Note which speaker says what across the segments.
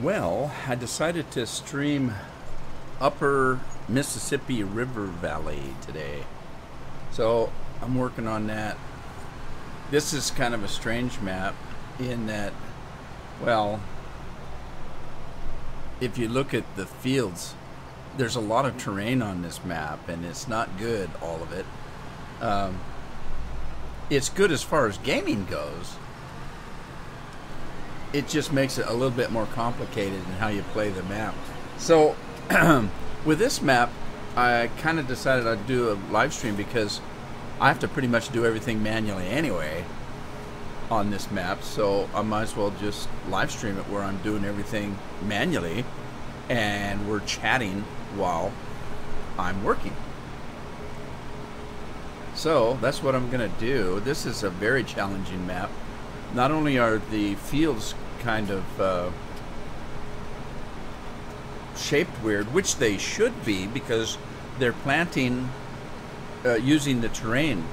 Speaker 1: Well, I decided to stream Upper Mississippi River Valley today. So I'm working on that. This is kind of a strange map in that, well, if you look at the fields, there's a lot of terrain on this map and it's not good, all of it. It's good as far as gaming goes. It just makes it a little bit more complicated in how you play the map. So with this map, I kind of decided I'd do a live stream because I have to pretty much do everything manually anyway on this map, so I might as well just live stream it where I'm doing everything manually and we're chatting while I'm working. So that's what I'm gonna do. This is a very challenging map. Not only are the fields kind of shaped weird, which they should be because they're planting using the terrain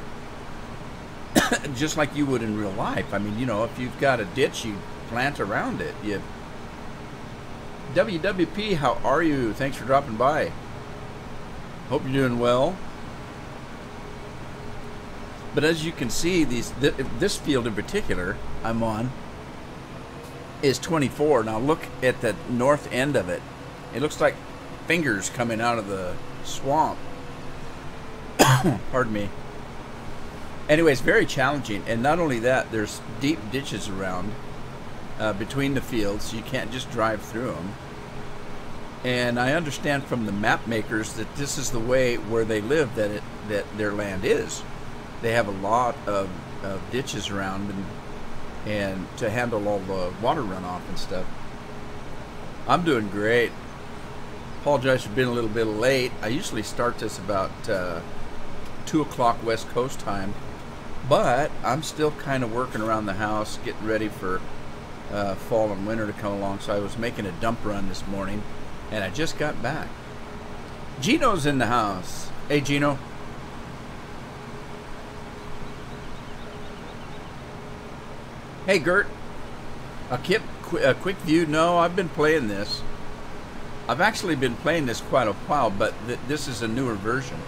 Speaker 1: just like you would in real life. I mean, you know, if you've got a ditch, you plant around it. WWP, how are you? Thanks for dropping by. Hope you're doing well. But as you can see, this field in particular I'm on is 24. Now look at the north end of it. It looks like fingers coming out of the swamp. Pardon me. Anyway, it's very challenging. And not only that, there's deep ditches around between the fields. You can't just drive through them. And I understand from the map makers that this is the way where they live, that their land is. They have a lot of ditches around and to handle all the water runoff and stuff. I'm doing great. Apologize for being a little bit late. I usually start this about 2 o'clock West Coast time, but I'm still kind of working around the house, getting ready for fall and winter to come along. So I was making a dump run this morning, and I just got back. Gino's in the house. Hey, Gino. Hey, Gert. A quick view. No, I've been playing this. I've actually been playing this quite a while, but this is a newer version.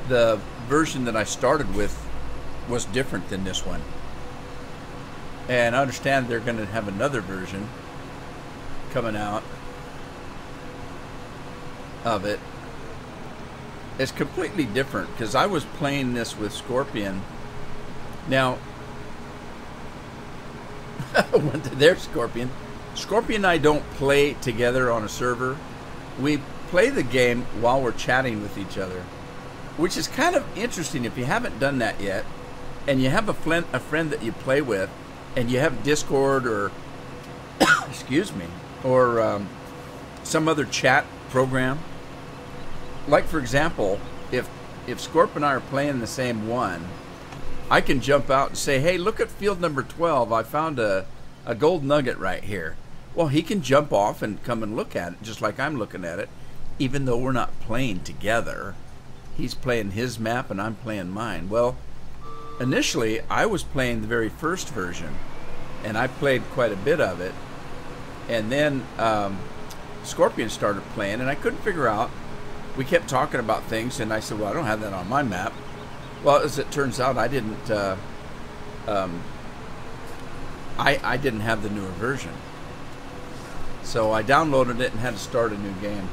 Speaker 1: The version that I started with was different than this one. And I understand they're going to have another version coming out of it. It's completely different because I was playing this with Scorpion. Now, there's Scorpion. Scorpion and I don't play together on a server. We play the game while we're chatting with each other, which is kind of interesting if you haven't done that yet, and you have a friend that you play with, and you have Discord or excuse me, or some other chat program. Like for example, if Scorp and I are playing the same one, I can jump out and say, hey, look at field number 12. I found a gold nugget right here. Well, he can jump off and come and look at it just like I'm looking at it, even though we're not playing together. He's playing his map and I'm playing mine. Well, initially I was playing the very first version and I played quite a bit of it. And then Scorpion started playing and I couldn't figure out. We kept talking about things and I said, well, I don't have that on my map. Well, as it turns out, I didn't. I didn't have the newer version, so I downloaded it and had to start a new game.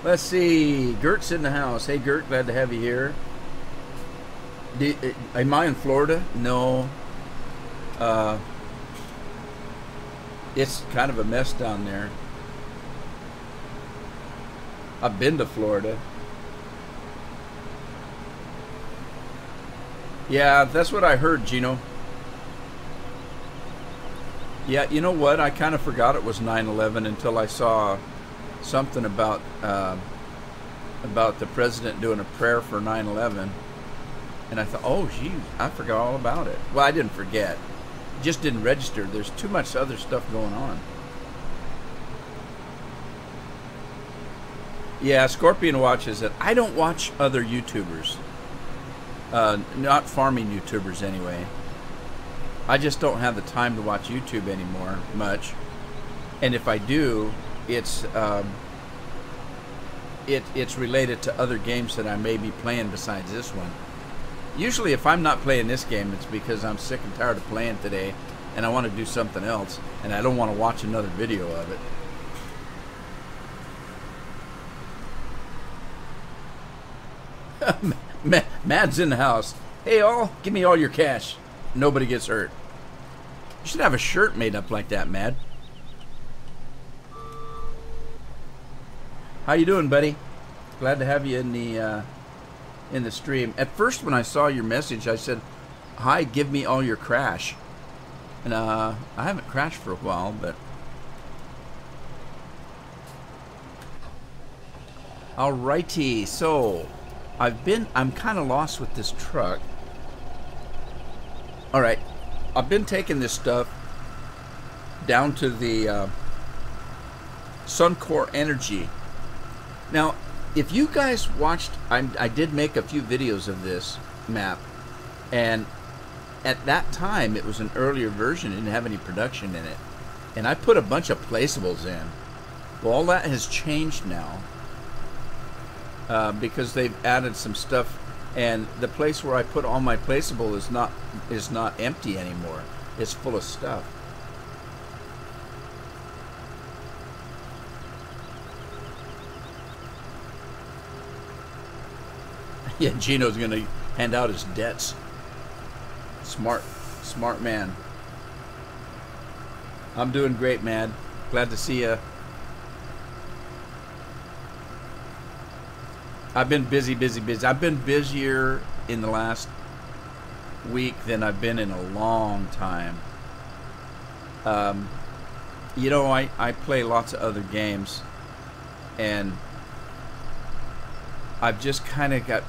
Speaker 1: Let's see. Gert's in the house. Hey, Gert, glad to have you here. Am I in Florida? No. It's kind of a mess down there. I've been to Florida. Yeah, that's what I heard, Gino. Yeah, you know what? I kind of forgot it was 9/11 until I saw something about the president doing a prayer for 9/11, and I thought, oh, geez, I forgot all about it. Well, I didn't forget. It just didn't register. There's too much other stuff going on. Yeah, Scorpion watches it. I don't watch other YouTubers. Not farming YouTubers anyway. I just don't have the time to watch YouTube anymore much. and if I do, it's it's related to other games that I may be playing besides this one. Usually if I'm not playing this game, it's because I'm sick and tired of playing today and I want to do something else, and I don't want to watch another video of it. Mad's in the house. Hey all, give me all your cash. Nobody gets hurt. You should have a shirt made up like that, Mad. How you doing, buddy? Glad to have you in the stream. At first, when I saw your message, I said, "Hi, give me all your crash." And I haven't crashed for a while, but alrighty. So I'm kind of lost with this truck. All right, I've been taking this stuff down to the Suncor Energy. Now, if you guys watched, I did make a few videos of this map, and at that time it was an earlier version, it didn't have any production in it, and I put a bunch of placeables in. Well, all that has changed now because they've added some stuff, and the place where I put all my placeable is not empty anymore. It's full of stuff. Yeah, Gino's gonna hand out his debts. Smart man. I'm doing great, man. Glad to see you. I've been busy. I've been busier in the last week than I've been in a long time. You know, I play lots of other games, and I've just kind of got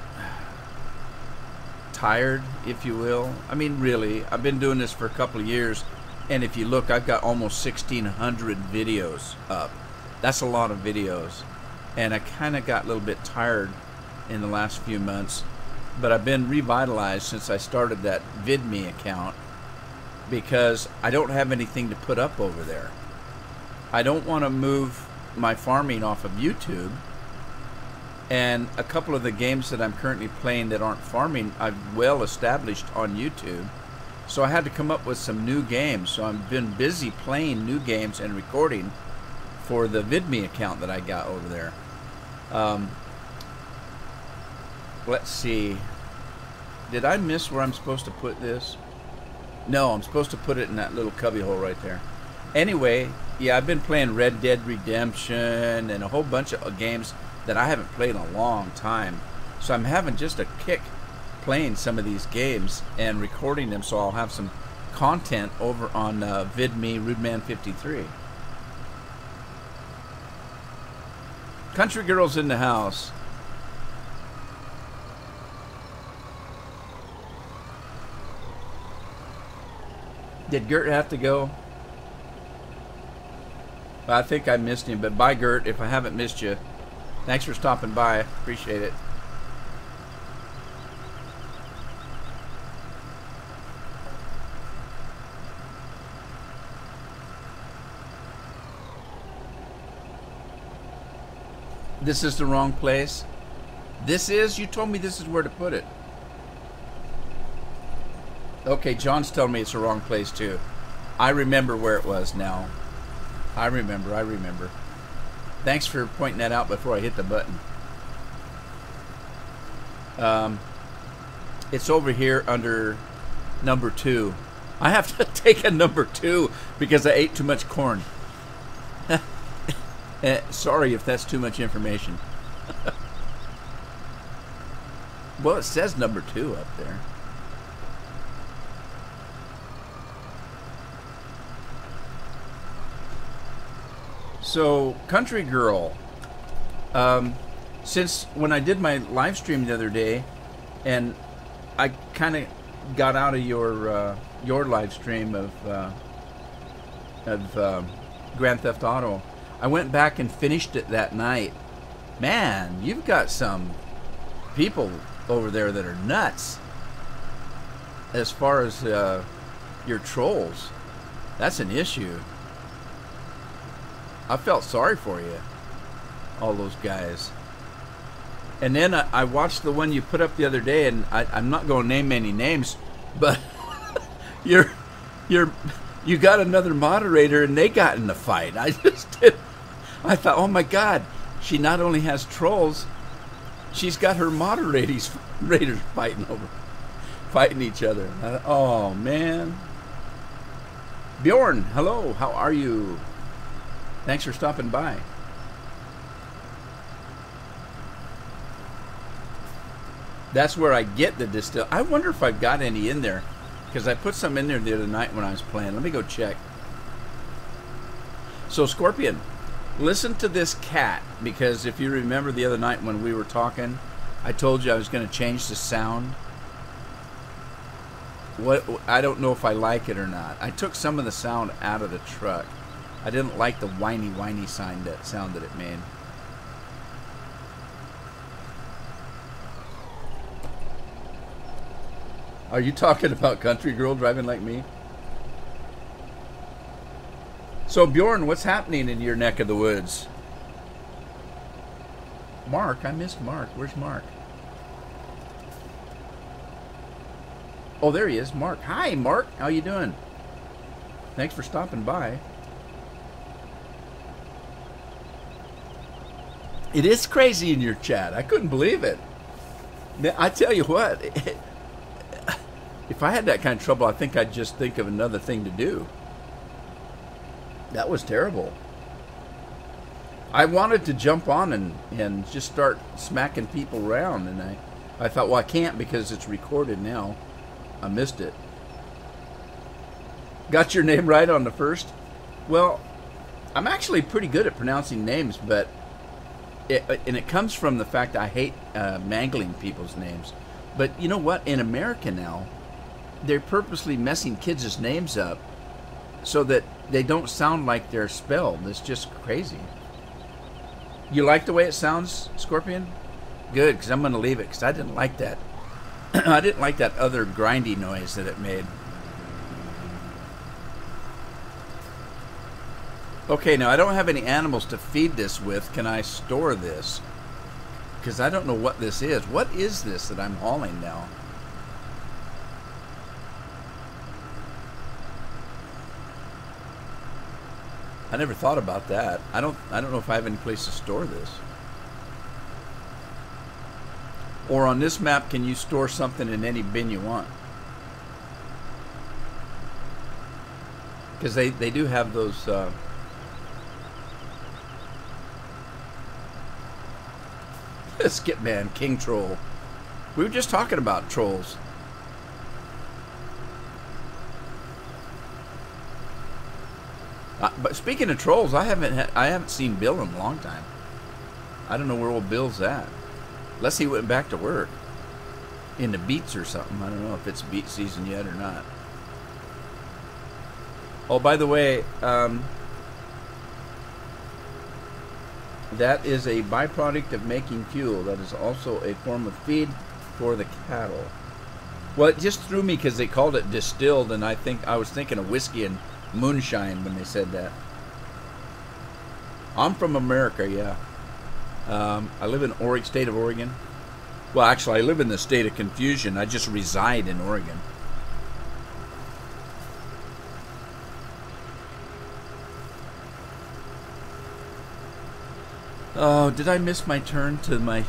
Speaker 1: tired, if you will. I mean, really, I've been doing this for a couple of years, and if you look, I've got almost 1,600 videos up. That's a lot of videos, and I kind of got a little bit tired in the last few months, but I've been revitalized since I started that VidMe account because I don't have anything to put up over there. I don't want to move my farming off of YouTube. And a couple of the games that I'm currently playing that aren't farming, I've well established on YouTube. So I had to come up with some new games. So I've been busy playing new games and recording for the VidMe account that I got over there. Let's see. Did I miss where I'm supposed to put this? No, I'm supposed to put it in that little cubby hole right there. Anyway, yeah, I've been playing Red Dead Redemption and a whole bunch of games that I haven't played in a long time. So I'm having just a kick playing some of these games and recording them, so I'll have some content over on VidMe Rudeman53. Country Girl's in the house. Did Gert have to go? I think I missed him, but bye, Gert, if I haven't missed you. Thanks for stopping by. Appreciate it. This is the wrong place. This is? You told me this is where to put it. Okay, John's telling me it's the wrong place too. I remember where it was now. I remember. Thanks for pointing that out before I hit the button. It's over here under number 2. I have to take a number 2 because I ate too much corn. Sorry if that's too much information. Well, it says number 2 up there. So, Country Girl, since when I did my live stream the other day, and I kind of got out of your live stream of Grand Theft Auto, I went back and finished it that night. Man, you've got some people over there that are nuts as far as your trolls. That's an issue. I felt sorry for you, all those guys. And then I watched the one you put up the other day, and I'm not going to name any names, but you got another moderator, and they got in the fight. I thought, oh my God, she not only has trolls, she's got her moderators fighting each other. I thought, oh man. Bjorn, hello, how are you? Thanks for stopping by. That's where I get the distill. I wonder if I've got any in there, because I put some in there the other night when I was playing. Let me go check. So Scorpion, listen to this cat, because if you remember the other night when we were talking, I told you I was going to change the sound. I don't know if I like it or not. I took some of the sound out of the truck. I didn't like the whiny sound that it made. Are you talking about country girl driving like me? So Bjorn, what's happening in your neck of the woods? Mark, I missed Mark. Where's Mark? Oh, there he is, Mark. Hi, Mark. How you doing? Thanks for stopping by. It is crazy in your chat. I couldn't believe it. I tell you what, if I had that kind of trouble, I think I'd just think of another thing to do. That was terrible. I wanted to jump on and just start smacking people around, and I thought, well, I can't because it's recorded now. I missed it. Got your name right on the first? Well, I'm actually pretty good at pronouncing names, but it comes from the fact I hate mangling people's names. But you know what? In America now, they're purposely messing kids' names up so that they don't sound like they're spelled. It's just crazy. You like the way it sounds, Scorpion? Good, because I'm going to leave it, because I didn't like that. I didn't like that other grindy noise that it made. Okay, now I don't have any animals to feed this with. Can I store this? Because I don't know what this is. What is this that I'm hauling now? I never thought about that. I don't know if I have any place to store this. Or on this map, can you store something in any bin you want? Because they do have those. Skip man, king troll. We were just talking about trolls. But speaking of trolls, I haven't seen Bill in a long time. I don't know where old Bill's at. Unless he went back to work in the beets or something. I don't know if it's beet season yet or not. Oh, by the way, that is a byproduct of making fuel. That is also a form of feed for the cattle. Well, it just threw me because they called it distilled, and I was thinking of whiskey and moonshine when they said that. I'm from America, yeah. I live in Oregon, state of Oregon. Well, actually, I live in the state of confusion. I just reside in Oregon. Oh, did I miss my turn to my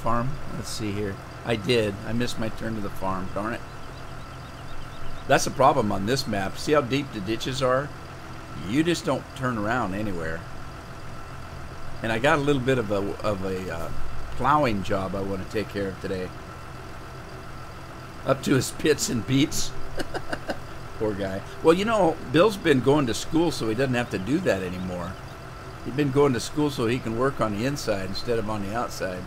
Speaker 1: farm? Let's see here. I did. I missed my turn to the farm. Darn it. That's the problem on this map. See how deep the ditches are? You just don't turn around anywhere. And I got a little bit of a plowing job I want to take care of today. Up to his pits and beets. Poor guy. Well, you know, Bill's been going to school, so he doesn't have to do that anymore. He's been going to school so he can work on the inside instead of on the outside.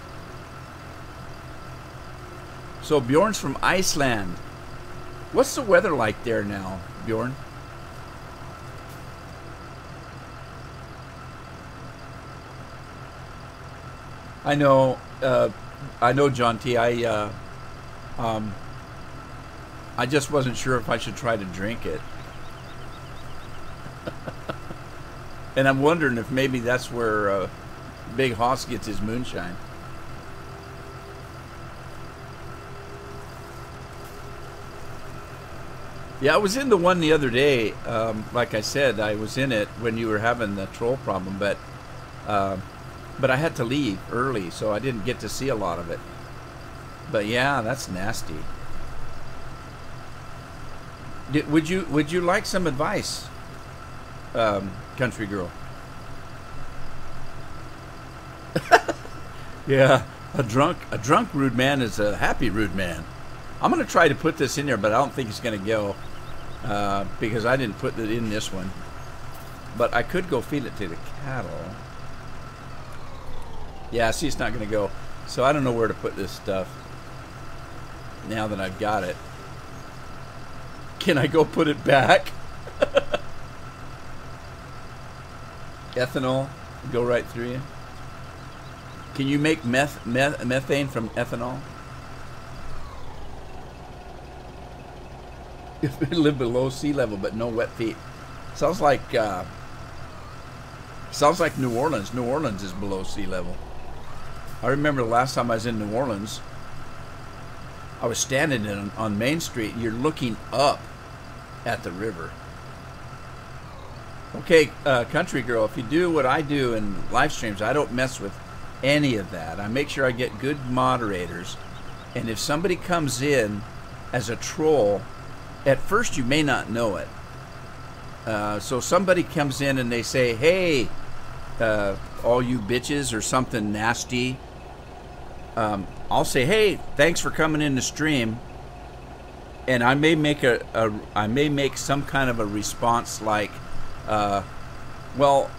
Speaker 1: So Bjorn's from Iceland. What's the weather like there now, Bjorn? I know, John T. I just wasn't sure if I should try to drink it. And I'm wondering if maybe that's where Big Hoss gets his moonshine. Yeah, I was in the one the other day. Like I said, I was in it when you were having the troll problem, but I had to leave early, so I didn't get to see a lot of it. But yeah, that's nasty. Would you like some advice, country girl? Yeah, a drunk rude man is a happy rude man. I'm gonna try to put this in there, but I don't think it's gonna go because I didn't put it in this one. But I could go feed it to the cattle. Yeah, see, it's not gonna go. So I don't know where to put this stuff now that I've got it. Can I go put it back? Ethanol go right through you. Can you make methane from ethanol? If we live below sea level but no wet feet. Sounds like New Orleans. New Orleans is below sea level. I remember the last time I was in New Orleans, I was standing on Main Street, and you're looking up at the river. Okay, country girl, if you do what I do in live streams, I don't mess with any of that. I make sure I get good moderators, and if somebody comes in as a troll, at first you may not know it. So somebody comes in and they say, hey, all you bitches, or something nasty. I'll say, hey, thanks for coming in the stream, and I may make I may make some kind of a response like, well,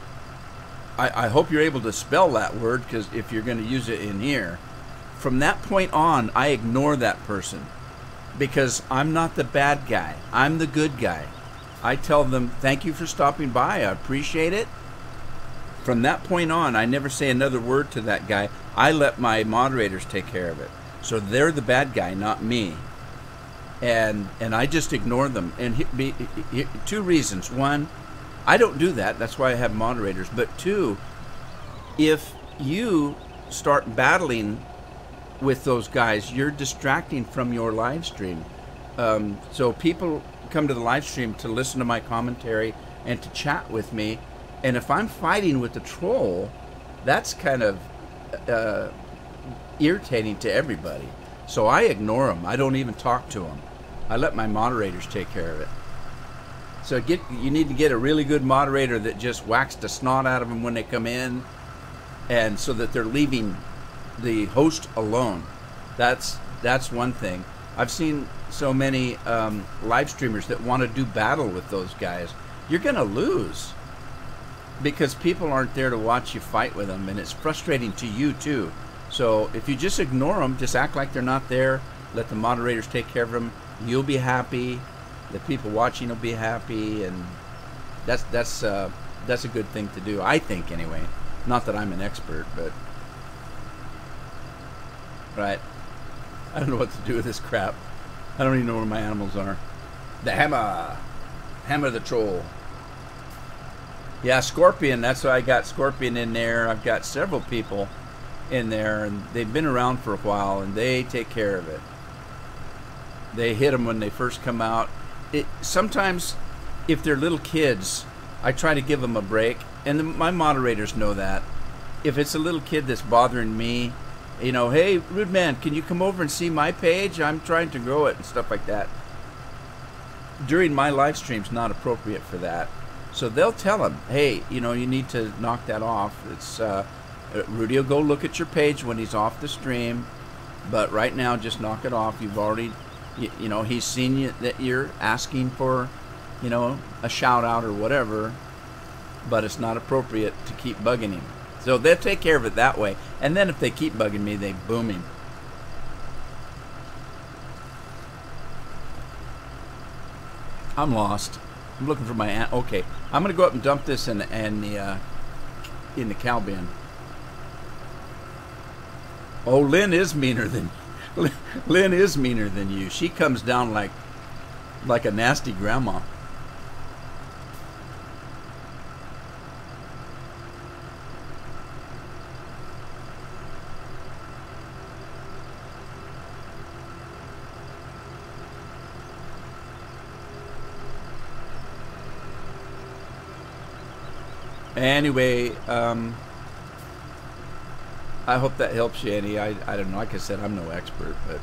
Speaker 1: I hope you're able to spell that word, because if you're going to use it in here. From that point on, I ignore that person, because I'm not the bad guy. I'm the good guy. I tell them, thank you for stopping by. I appreciate it. From that point on, I never say another word to that guy. I let my moderators take care of it. So they're the bad guy, not me. And I just ignore them. And two reasons. One, I don't do that. That's why I have moderators. But two, if you start battling with those guys, you're distracting from your live stream. So people come to the live stream to listen to my commentary and to chat with me. And if I'm fighting with the troll, that's kind of irritating to everybody. So I ignore them. I don't even talk to them. I let my moderators take care of it. So you need to get a really good moderator that just whacks the snot out of them when they come in, and so that they're leaving the host alone. That's one thing. I've seen so many live streamers that want to do battle with those guys. You're going to lose, because people aren't there to watch you fight with them, and it's frustrating to you too. So if you just ignore them, just act like they're not there, let the moderators take care of them, you'll be happy, the people watching will be happy, and that's a good thing to do, I think, anyway. Not that I'm an expert, but right. I don't know what to do with this crap. I don't even know where my animals are. The hammer the troll. Yeah, Scorpion, that's why I got Scorpion in there. I've got several people in there, and they've been around for a while, and they take care of it. They hit them when they first come out. Sometimes, if they're little kids, I try to give them a break, and my moderators know that. If it's a little kid that's bothering me, you know, hey, rude man, can you come over and see my page? I'm trying to grow it and stuff like that. During my live stream's not appropriate for that. So they'll tell him, hey, you know, you need to knock that off. It's Rudy will go look at your page when he's off the stream, but right now just knock it off. You've already, you know, he's seen you, that you're asking for, you know, a shout out or whatever, but it's not appropriate to keep bugging him. So they'll take care of it that way. And then if they keep bugging me, they boom him. I'm lost. I'm looking for my aunt. Okay, I'm gonna go up and dump this in the cow bin. Oh, Lynn is meaner than Lynn is meaner than you. She comes down like a nasty grandma. Anyway, I hope that helps you, Annie. I don't know. Like I said, I'm no expert, but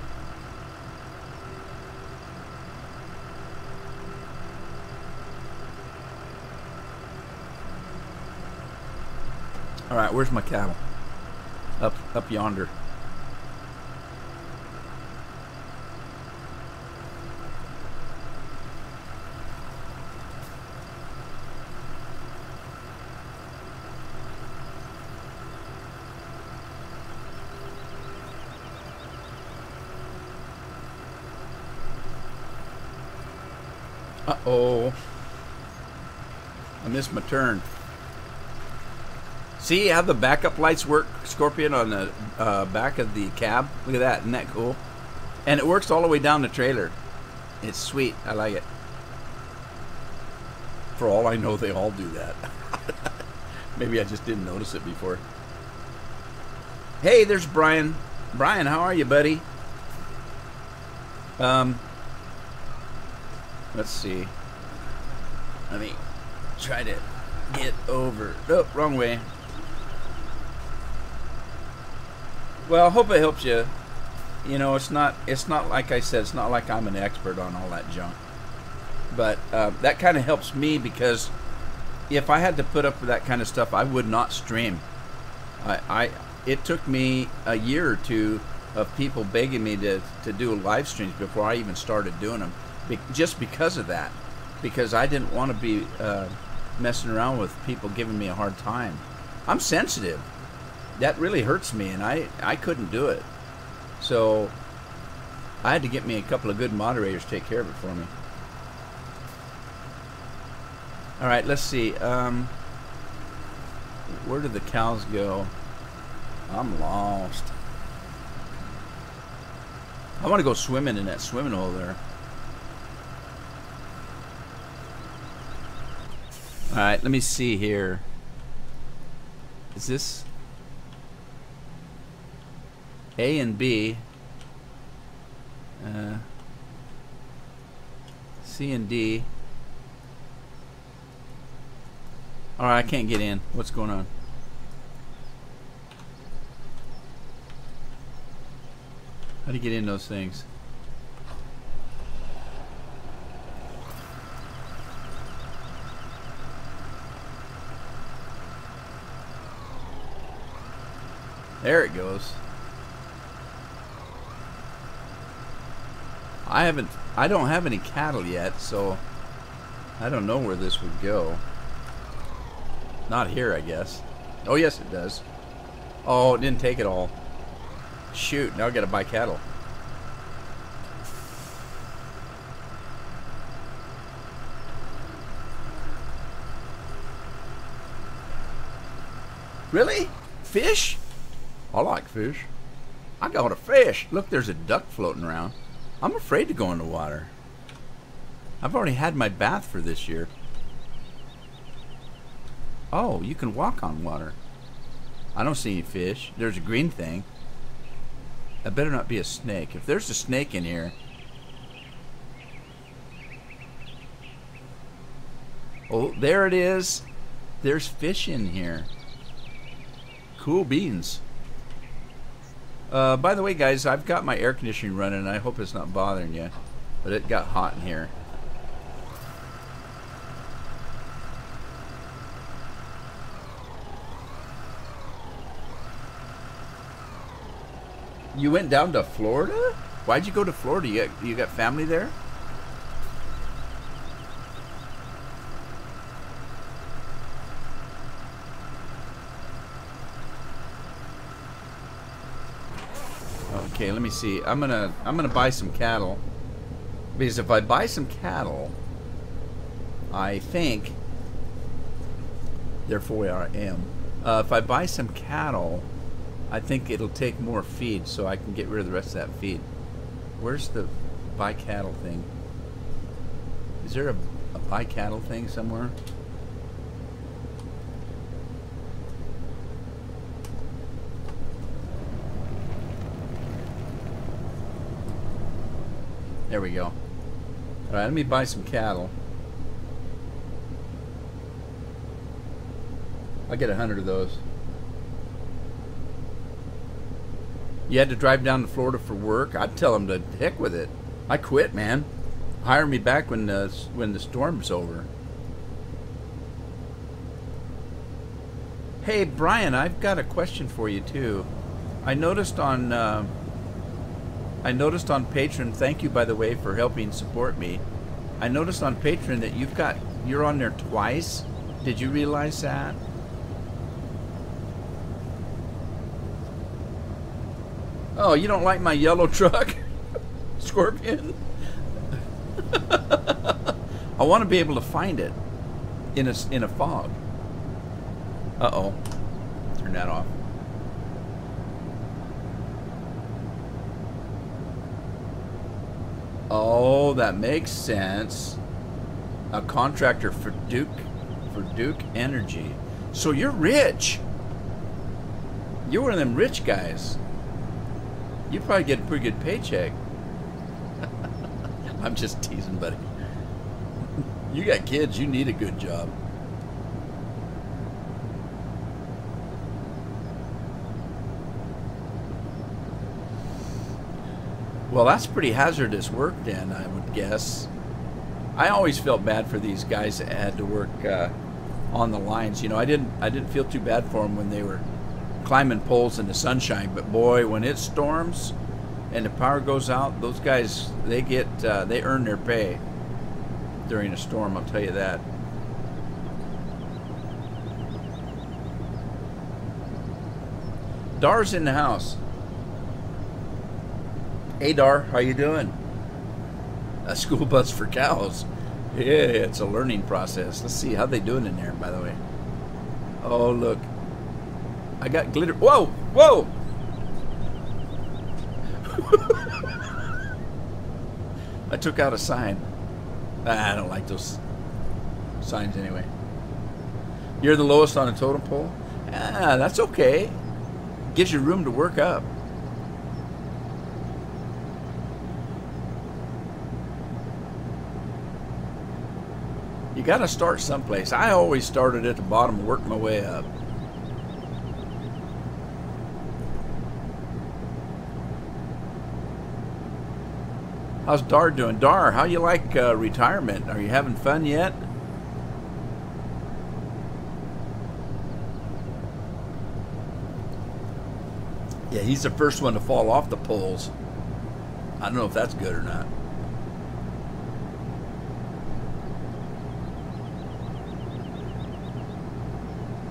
Speaker 1: all right. Where's my cattle? Up yonder. Uh-oh. I missed my turn. See how the backup lights work, Scorpion, on the back of the cab? Look at that. Isn't that cool? And it works all the way down the trailer. It's sweet. I like it. For all I know, they all do that. Maybe I just didn't notice it before. Hey, there's Brian. Brian, how are you, buddy? Let's see. Let me try to get over. Oh, wrong way. Well, I hope it helps you. You know, it's not like I said, it's not like I'm an expert on all that junk. But that kind of helps me, because if I had to put up with that kind of stuff, I would not stream. It took me a year or two of people begging me to do live streams before I even started doing them. Just because of that, because I didn't want to be messing around with people giving me a hard time. I'm sensitive. That really hurts me, and I couldn't do it. So I had to get me a couple of good moderators to take care of it for me. All right, let's see. Where did the cows go? I'm lost. I want to go swimming in that swimming hole there. Alright, let me see here. Is this A and B? C and D. Alright, I can't get in. What's going on? How do you get in those things? There it goes. I don't have any cattle yet, so I don't know where this would go. Not here, I guess. Oh, yes, it does. Oh, it didn't take it all. Shoot, now I gotta buy cattle. Really? Fish? I like fish. I got a fish. Look, there's a duck floating around. I'm afraid to go in the water. I've already had my bath for this year. Oh, you can walk on water. I don't see any fish. There's a green thing. That better not be a snake. If there's a snake in here... Oh, there it is. There's fish in here. Cool beans. By the way, guys, I've got my air conditioning running, and I hope it's not bothering you. But it got hot in here. You went down to Florida? Why'd you go to Florida? You got family there? Okay, let me see. I'm gonna buy some cattle, because if I buy some cattle, I think. Therefore, I am. If I buy some cattle, I think it'll take more feed, so I can get rid of the rest of that feed. Where's the buy cattle thing? Is there a buy cattle thing somewhere? There we go. Alright, let me buy some cattle. I'll get 100 of those. You had to drive down to Florida for work? I'd tell them to heck with it. I quit, man. Hire me back when the storm's over. Hey, Brian, I've got a question for you too. I noticed on Patreon. Thank you, by the way, for helping support me. I noticed on Patreon that you're on there twice. Did you realize that? Oh, you don't like my yellow truck, Scorpion? I want to be able to find it in a fog. Uh-oh. Turn that off. Oh, that makes sense. A contractor for Duke Energy. So you're rich. You're one of them rich guys. You probably get a pretty good paycheck. I'm just teasing, buddy. You got kids, you need a good job. Well, that's pretty hazardous work then, I would guess. I always felt bad for these guys that had to work on the lines. You know, I didn't feel too bad for them when they were climbing poles in the sunshine, but boy, when it storms and the power goes out, those guys, they earn their pay during a storm, I'll tell you that. Dar's in the house. Hey Dar, how you doing? A school bus for cows. Yeah, it's a learning process. Let's see how they doing in there, by the way. Oh, look. I got glitter. Whoa! Whoa! I took out a sign. I don't like those signs anyway. You're the lowest on a totem pole? Ah, that's okay. Gives you room to work up. You got to start someplace. I always started at the bottom and worked my way up. How's Dar doing? Dar, how you like retirement? Are you having fun yet? Yeah, he's the first one to fall off the poles. I don't know if that's good or not.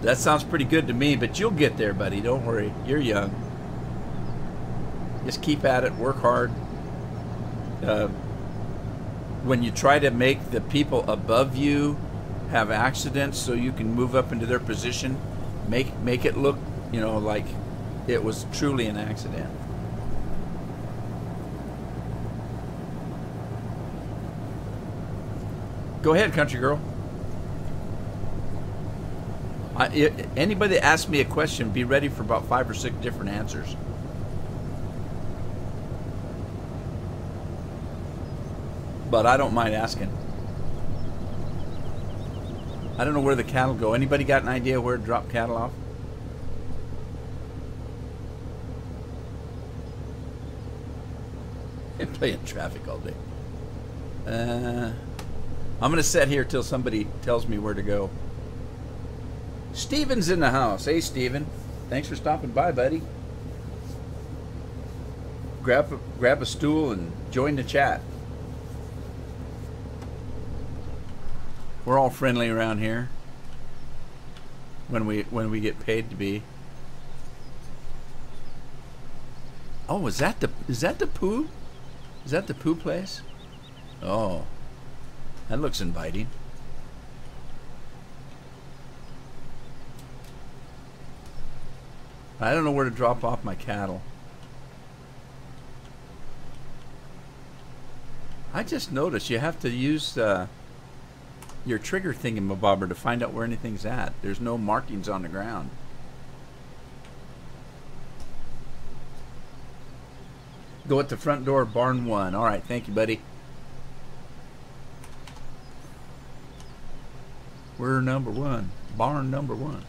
Speaker 1: That sounds pretty good to me, but you'll get there, buddy. Don't worry. You're young. Just keep at it. Work hard. When you try to make the people above you have accidents so you can move up into their position, make it look, you know, like it was truly an accident. Go ahead, country girl. Anybody that asks me a question, be ready for about 5 or 6 different answers. But I don't mind asking. I don't know where the cattle go. Anybody got an idea where to drop cattle off? And play in traffic all day. I'm going to sit here till somebody tells me where to go. Steven's in the house. Hey, Steven. Thanks for stopping by, buddy. Grab a stool and join the chat. We're all friendly around here when we get paid to be. Oh, is that the poo? Is that the poo place? Oh, that looks inviting. I don't know where to drop off my cattle. I just noticed you have to use your trigger thingamabobber to find out where anything's at. There's no markings on the ground. Go at the front door, barn 1. All right, thank you, buddy. We're number 1. Barn number 1.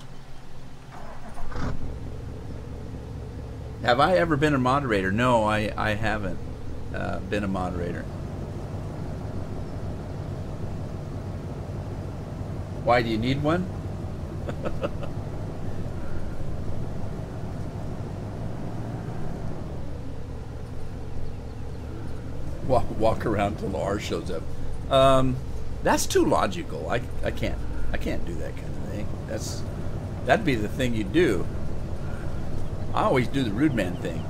Speaker 1: Have I ever been a moderator? No, I haven't been a moderator. Why do you need one? Walk around till R shows up. That's too logical. I can't do that kind of thing. That'd be the thing you do. I always do the rude man thing.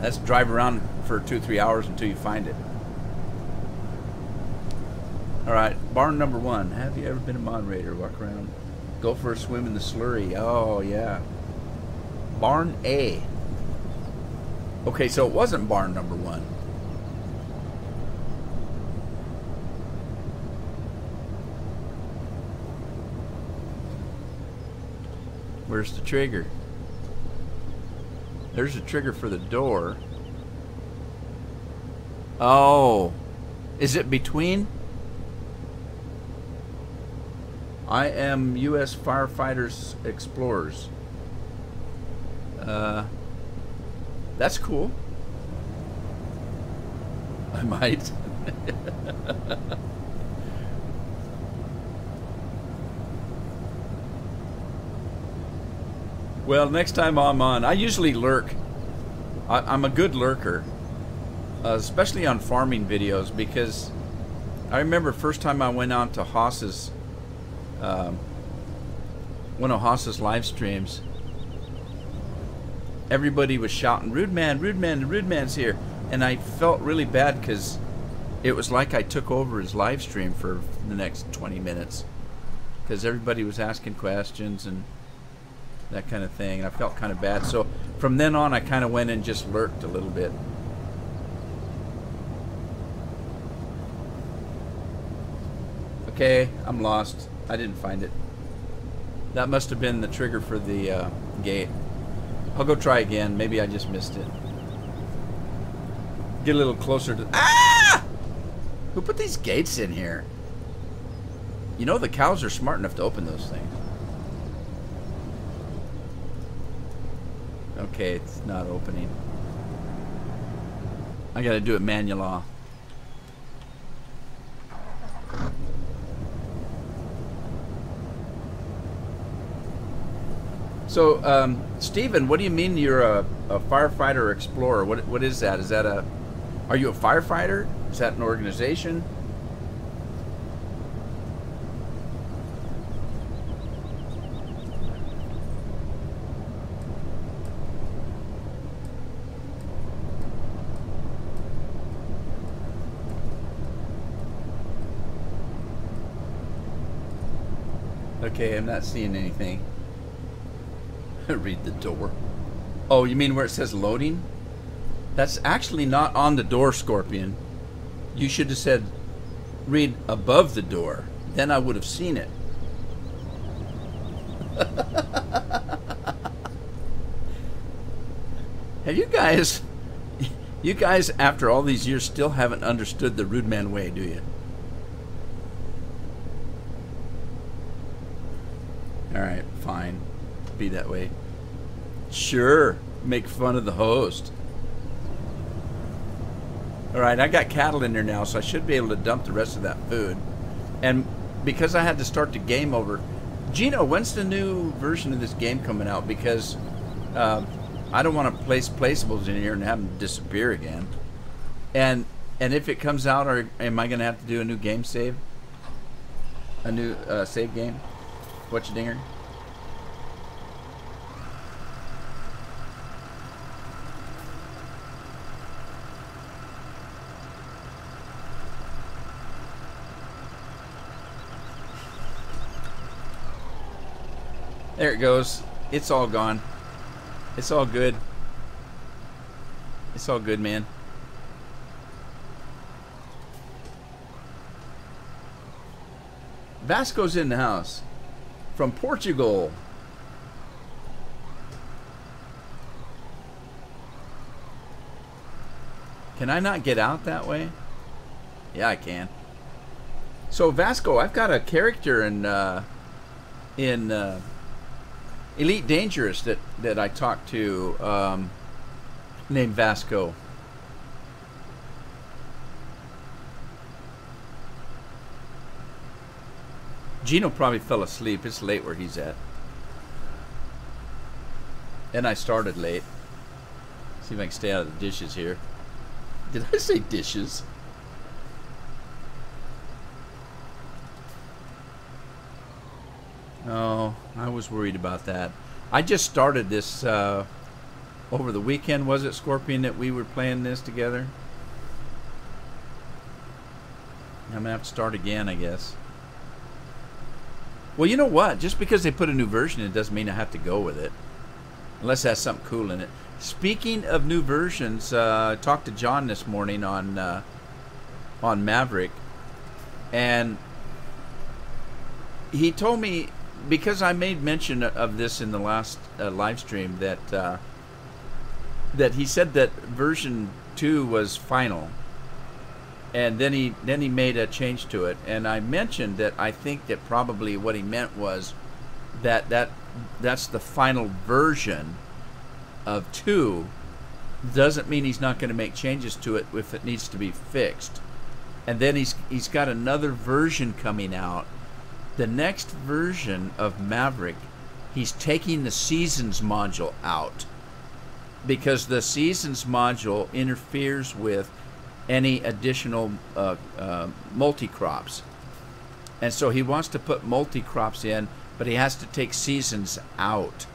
Speaker 1: That's drive around for 2-3 hours until you find it. All right, barn number 1. Have you ever been a moderator? Walk around, go for a swim in the slurry. Oh yeah. Barn A. Okay, so it wasn't barn number 1. Where's the trigger? There's a trigger for the door. Oh. Is it between? I am U.S. Firefighters Explorers. That's cool. I might. Well, next time I'm on, I usually lurk. I'm a good lurker, especially on farming videos, because I remember first time I went on to Haas's, one of Haas's live streams, everybody was shouting, "Rude man, rude man, the rude man's here," and I felt really bad because it was like I took over his live stream for the next 20 minutes because everybody was asking questions and that kind of thing, and I felt kind of bad. So from then on, I kind of went and just lurked a little bit. Okay, I'm lost. I didn't find it. That must have been the trigger for the gate. I'll go try again. Maybe I just missed it. Get a little closer to... Ah! Who put these gates in here? You know the cows are smart enough to open those things. Okay, it's not opening. I gotta do it manual. So, Stephen, what do you mean you're a firefighter explorer? What is that? Is that a... Are you a firefighter? Is that an organization? Okay, I'm not seeing anything. Read the door. Oh, you mean where it says loading? That's actually not on the door, Scorpion. You should have said read above the door. Then I would have seen it. Have you guys after all these years still haven't understood the rude man way, do you? Alright, fine. Be that way. Sure. Make fun of the host. Alright, I got cattle in there now, so I should be able to dump the rest of that food. And because I had to start the game over... Gino, when's the new version of this game coming out? Because I don't want to place placeables in here and have them disappear again. And if it comes out, or am I going to have to do a new game save? A new save game? Whatcha dinger? There it goes. It's all gone. It's all good. It's all good, man. Vasco's in the house. From Portugal. Can I not get out that way? Yeah, I can. So Vasco, I've got a character in Elite Dangerous that I talked to, named Vasco. Gino probably fell asleep. It's late where he's at. And I started late. See if I can stay out of the dishes here. Did I say dishes? Oh, I was worried about that. I just started this over the weekend, was it, Scorpion, that we were playing this together? I'm going to have to start again, I guess. Well, you know what? Just because they put a new version in, it doesn't mean I have to go with it. Unless it has something cool in it. Speaking of new versions, I talked to John this morning on Maverick. And he told me, because I made mention of this in the last live stream, that he said that version 2 was final. And then he made a change to it, and I mentioned that I think that probably what he meant was that's the final version of 2. Doesn't mean he's not going to make changes to it if it needs to be fixed. And then he's got another version coming out. The next version of Maverick, he's taking the Seasons module out because the Seasons module interferes with any additional multi-crops. And so he wants to put multi-crops in, but he has to take seasons out.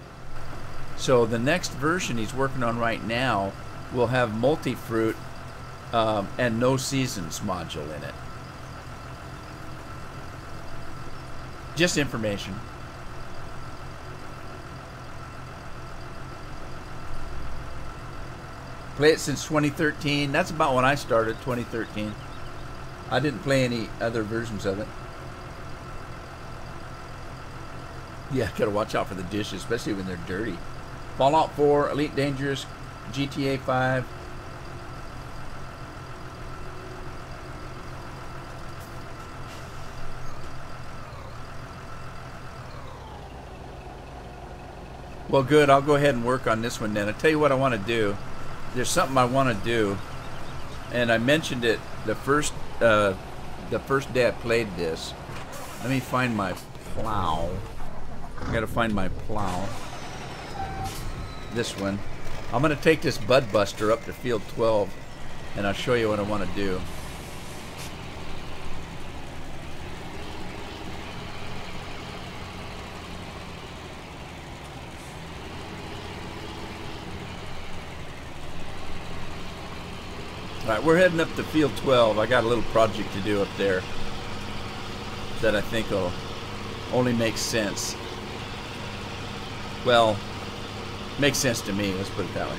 Speaker 1: So the next version he's working on right now will have multi-fruit and no seasons module in it. Just information. Play it since 2013. That's about when I started, 2013. I didn't play any other versions of it. Yeah, gotta watch out for the dishes, especially when they're dirty. Fallout 4, Elite Dangerous, GTA 5. Well, good. I'll go ahead and work on this one then. I'll tell you what I want to do. There's something I want to do, and I mentioned it the first day I played this. Let me find my plow. I gotta find my plow. This one. I'm gonna take this Bud Buster up to field 12, and I'll show you what I want to do. Alright, we're heading up to field 12. I got a little project to do up there that I think will only make sense. Well, makes sense to me, let's put it that way.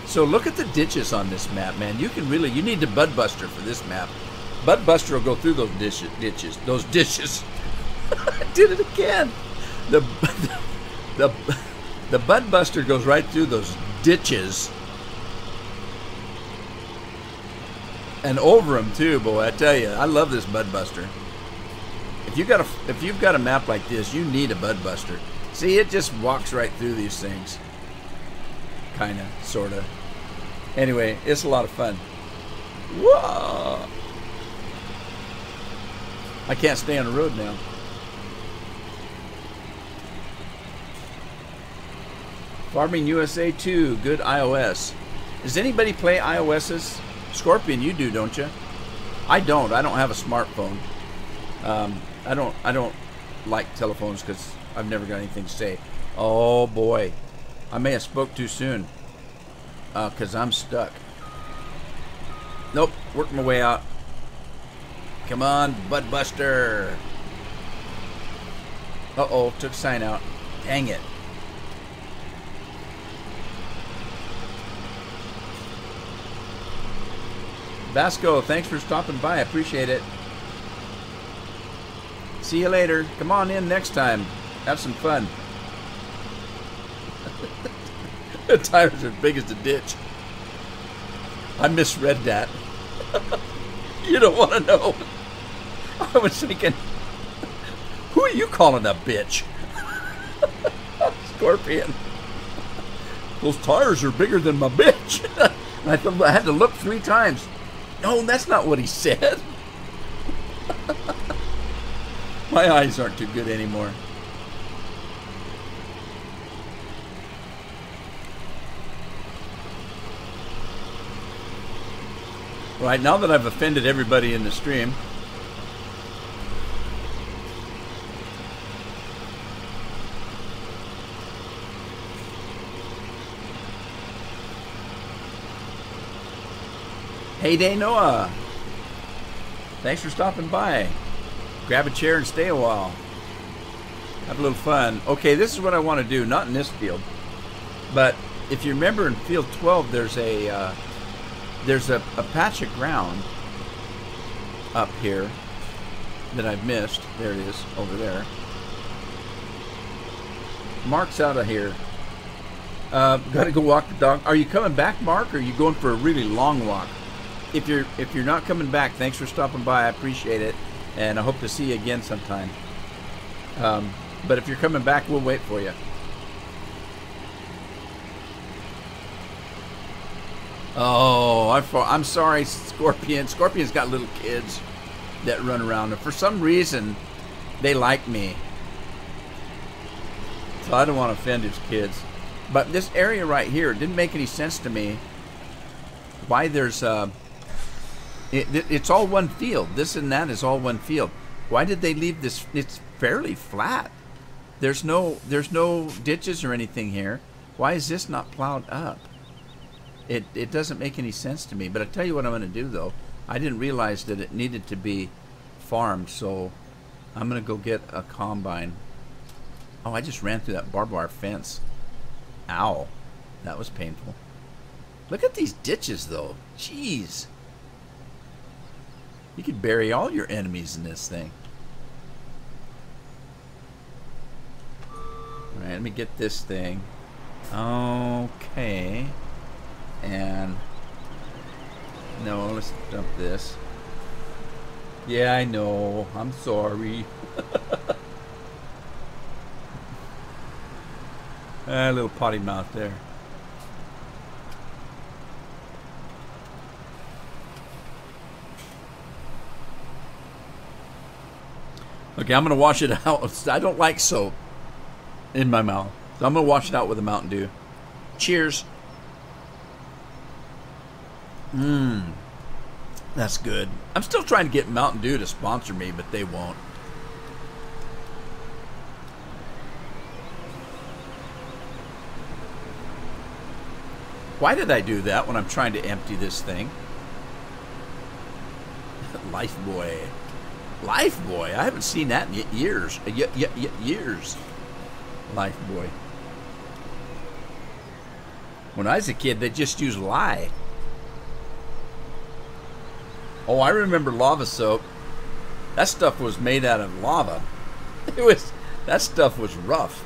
Speaker 1: So look at the ditches on this map, man. You need the Bud Buster for this map. Bud Buster will go through those ditches. Those dishes. I did it again. The Bud Buster goes right through those ditches and over them too, boy. I tell you, I love this Bud Buster. If you've got a map like this, you need a Bud Buster. See, it just walks right through these things, kinda, sorta. Anyway, it's a lot of fun. Whoa! I can't stay on the road now. Farming USA 2, good iOS. Does anybody play iOS's? Scorpion, you do, don't you? I don't. I don't have a smartphone. I don't like telephones because I've never got anything to say. Oh boy, I may have spoke too soon because I'm stuck. Nope, work my way out. Come on, Bud Buster. Uh-oh, took sign out. Dang it. Vasco, thanks for stopping by. I appreciate it. See you later. Come on in next time. Have some fun. The tires are as big as the ditch. I misread that. You don't want to know. I was thinking are you calling a bitch? Scorpion. Those tires are bigger than my bitch. I had to look 3 times. No, that's not what he said. My eyes aren't too good anymore. Right, now that I've offended everybody in the stream, hey day Noah, thanks for stopping by. Grab a chair and stay a while. Have a little fun. Okay, this is what I want to do, not in this field, but if you remember in field 12 there's a patch of ground up here that I've missed. There it is, over there. Mark's out of here. Gotta go walk the dog. Are you coming back, Mark, or are you going for a really long walk? If you're not coming back, thanks for stopping by. I appreciate it, and I hope to see you again sometime. But if you're coming back, we'll wait for you. Oh, I'm sorry, Scorpion. Scorpion's got little kids that run around, and for some reason, they like me. So I don't want to offend his kids. But this area right here didn't make any sense to me. Why there's it's all one field. This and that is all one field. Why did they leave this? It's fairly flat. There's no ditches or anything here. Why is this not plowed up? It doesn't make any sense to me. But I tell you what I'm going to do though. I didn't realize that it needed to be farmed, so I'm going to go get a combine. Oh, I just ran through that barbed wire fence. Ow, that was painful. Look at these ditches though. Jeez. You could bury all your enemies in this thing. Alright, let me get this thing. Okay. And no, let's dump this. Yeah, I know. I'm sorry. A little potty mouth there. Okay, I'm going to wash it out. I don't like soap in my mouth, so I'm going to wash it out with a Mountain Dew. Cheers. That's good. I'm still trying to get Mountain Dew to sponsor me, but they won't. Why did I do that when I'm trying to empty this thing? Lifebuoy. Lifebuoy? I haven't seen that in years. Years. Lifebuoy. When I was a kid, they just used lye. Oh, I remember lava soap. That stuff was made out of lava. That stuff was rough.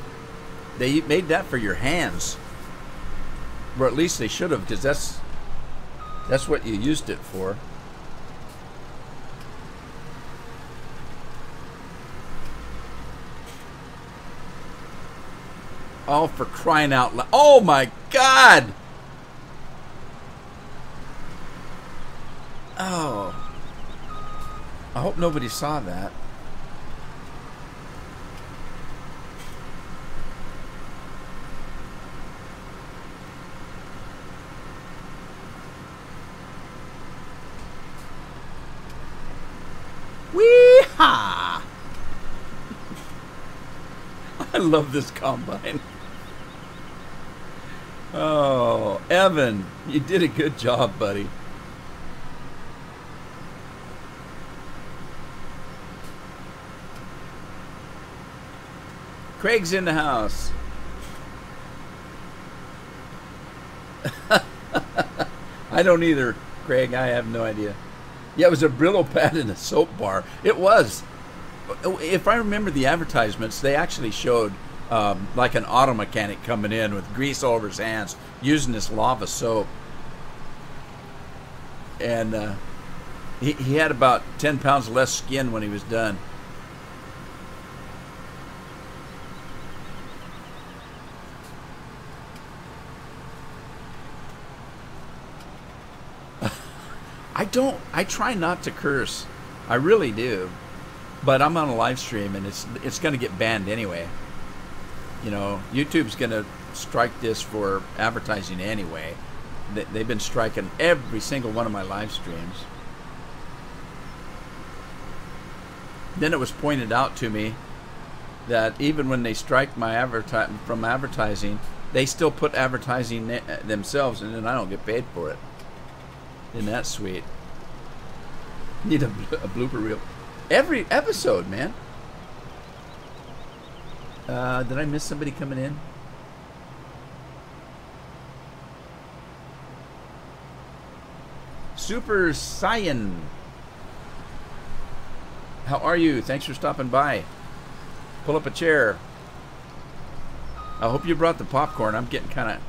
Speaker 1: They made that for your hands. Or at least they should have, because that's what you used it for. Oh, for crying out loud. Oh my God! Oh. I hope nobody saw that. Wee-ha! I love this combine. Oh, Evan, you did a good job, buddy. Craig's in the house. I don't either, Craig. I have no idea. Yeah, it was a Brillo pad and a soap bar. It was. If I remember the advertisements, they actually showed like an auto mechanic coming in with grease all over his hands using this lava soap. And he had about 10 pounds less skin when he was done. I try not to curse. I really do. But I'm on a live stream, and it's going to get banned anyway. You know, YouTube's going to strike this for advertising anyway. They've been striking every single one of my live streams. Then it was pointed out to me that even when they strike my from advertising, they still put advertising themselves, and then I don't get paid for it. Isn't that sweet? Need a blooper reel every episode, man. Did I miss somebody coming in? Super Saiyan, how are you? Thanks for stopping by. Pull up a chair. I hope you brought the popcorn. I'm getting kind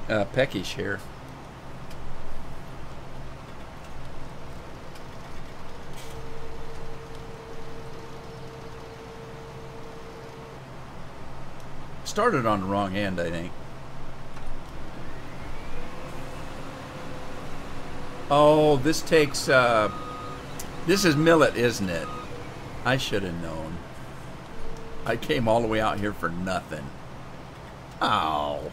Speaker 1: of peckish here. Started on the wrong end, I think. Oh, this takes, this is millet, isn't it? I should have known. I came all the way out here for nothing. Oh.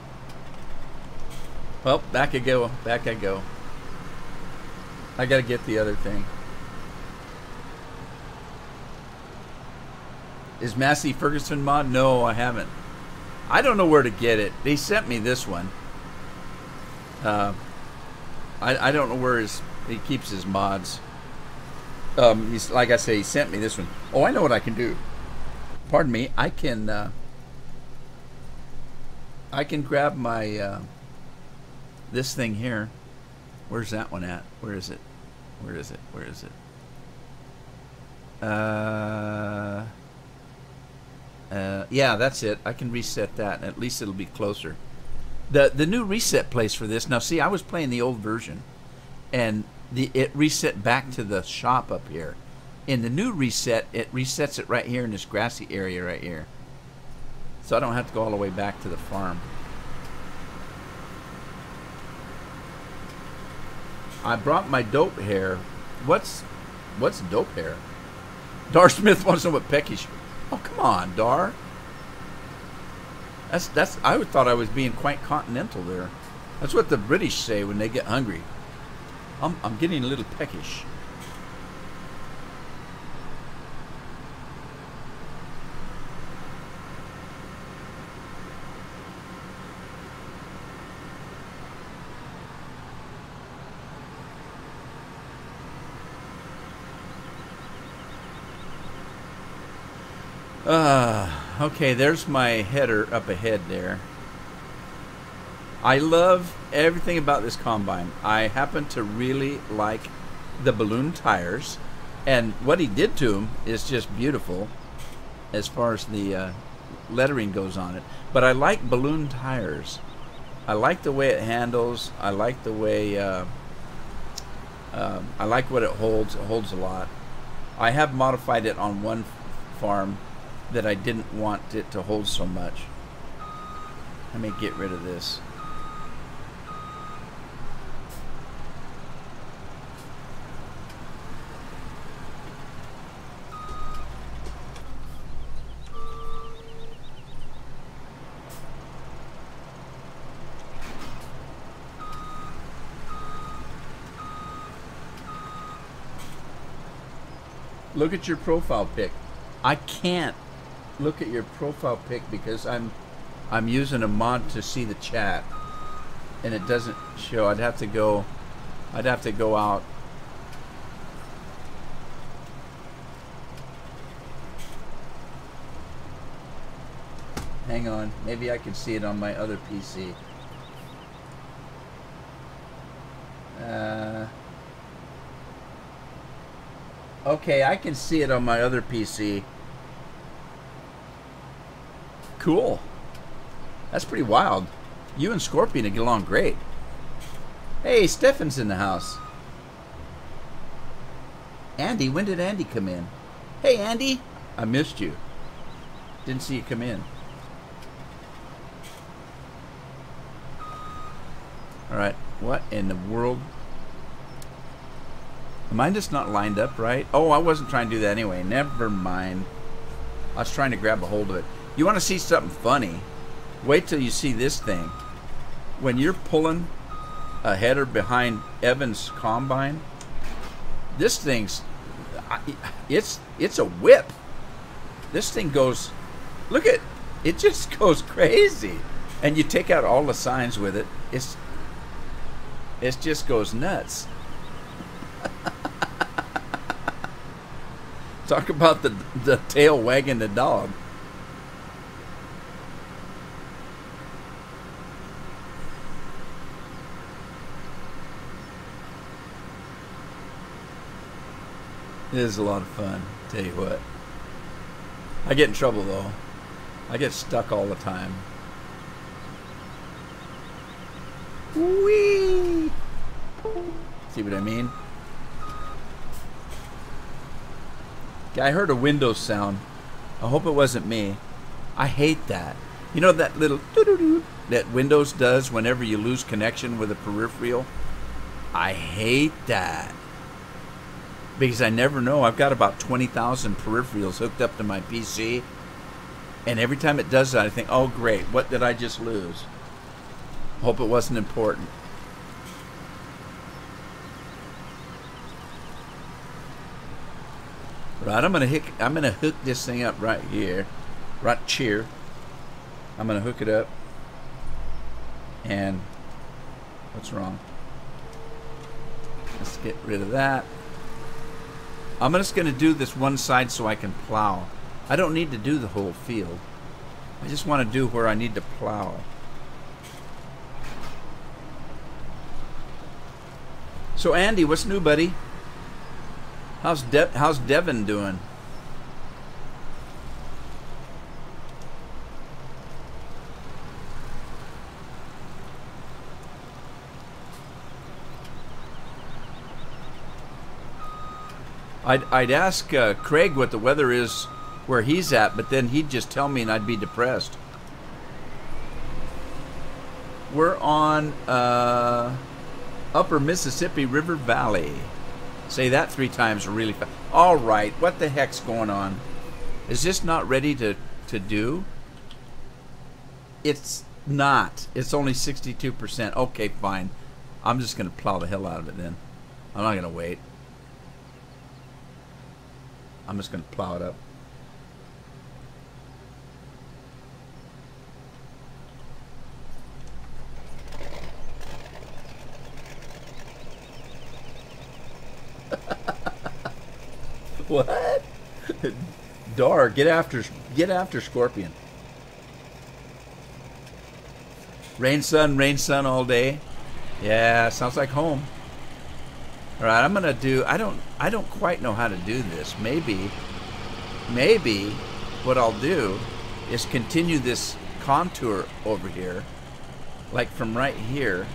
Speaker 1: Well, back I go. Back I go. I gotta get the other thing. Is Massey Ferguson mod? No, I haven't. I don't know where to get it. They sent me this one. I don't know where he keeps his mods. He's, like I say, he sent me this one. Oh, I know what I can do. Pardon me. I can grab my this thing here. Where's that one at? Where is it? Where is it? Where is it? Yeah, that's it. I can reset that, and at least it'll be closer. The new reset place for this. Now, see, I was playing the old version, and it reset back to the shop up here. In the new reset, it resets it right here in this grassy area right here. So I don't have to go all the way back to the farm. I brought my dope hair. What's dope hair? Dar Smith wants to know what peckish. Oh, come on, Dar. That's. I thought I was being quite continental there. That's what the British say when they get hungry. I'm getting a little peckish. Okay, there's my header up ahead there. I love everything about this combine. I happen to really like the balloon tires, and what he did to them is just beautiful as far as the lettering goes on it. But I like balloon tires. I like the way it handles. I like the way I like what it holds. It holds a lot. I have modified it on one farm that I didn't want it to hold so much. Let me get rid of this. Look at your profile pic. I can't look at your profile pic because I'm using a mod to see the chat, and it doesn't show. I'd have to go out. Hang on, maybe I can see it on my other PC. Okay, I can see it on my other PC. Cool. That's pretty wild. You and Scorpion get along great. Hey, Stefan's in the house. Andy, when did Andy come in? Hey, Andy. I missed you. Didn't see you come in. Alright, what in the world? Am I just not lined up right? Oh, I wasn't trying to do that anyway. Never mind. I was trying to grab a hold of it. You want to see something funny? Wait till you see this thing. When you're pulling a header behind Evan's combine, this thing's, it's a whip. This thing goes, look at, it just goes crazy. And you take out all the signs with it, it just goes nuts. Talk about the tail wagging the dog. It is a lot of fun, tell you what. I get in trouble though. I get stuck all the time. Whee! See what I mean? I heard a Windows sound. I hope it wasn't me. I hate that. You know that little doo-doo-doo that Windows does whenever you lose connection with a peripheral? I hate that. Because I never know. I've got about 20,000 peripherals hooked up to my PC. And every time it does that, I think, oh great, what did I just lose? Hope it wasn't important. Right, I'm gonna hook this thing up right here. Right here. I'm gonna hook it up. And what's wrong? Let's get rid of that. I'm just gonna do this one side so I can plow. I don't need to do the whole field. I just want to do where I need to plow. So Andy, what's new, buddy? How's Devin doing? I'd ask Craig what the weather is where he's at, but then he'd just tell me and I'd be depressed. We're on Upper Mississippi River Valley. Say that 3 times really fast. All right, what the heck's going on? Is this not ready to do? It's not. It's only 62%. Okay, fine. I'm just going to plow the hell out of it then. I'm not going to wait. I'm just going to plow it up. What? Dar, get after Scorpion. Rain sun all day. Yeah, sounds like home. All right, I'm gonna do. I don't quite know how to do this. Maybe what I'll do is continue this contour over here, like from right here.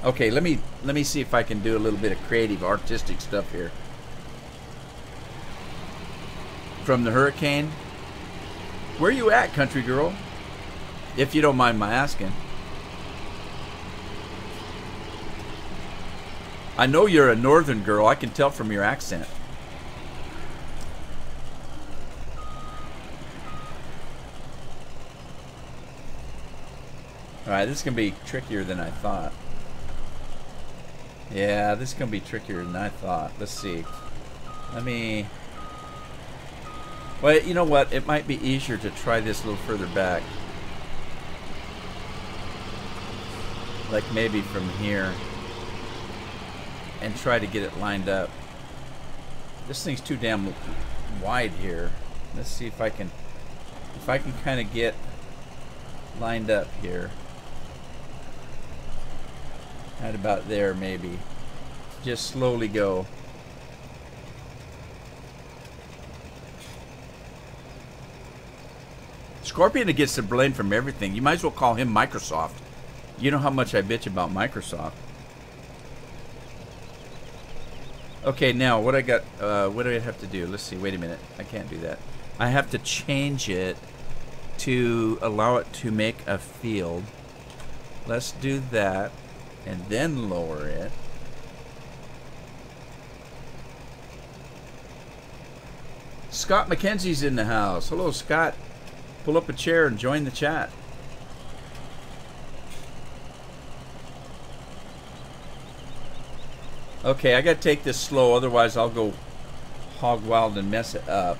Speaker 1: Okay, let me see if I can do a little bit of creative, artistic stuff here. From the hurricane. Where you at, country girl? If you don't mind my asking. I know you're a northern girl. I can tell from your accent. Alright, this is going to be trickier than I thought. Yeah, this is going to be trickier than I thought. Let's see. Let me... Well, you know what? It might be easier to try this a little further back. Like maybe from here. And try to get it lined up. This thing's too damn wide here. Let's see if I can kind of get lined up here. Right about there maybe. Just slowly go. Scorpion gets the blame from everything. You might as well call him Microsoft. You know how much I bitch about Microsoft. Okay, now what I got, what do I have to do? Let's see, wait a minute. I can't do that. I have to change it to allow it to make a field. Let's do that and then lower it. Scott McKenzie's in the house. Hello, Scott. Pull up a chair and join the chat. Okay, I got to take this slow, otherwise I'll go hog wild and mess it up.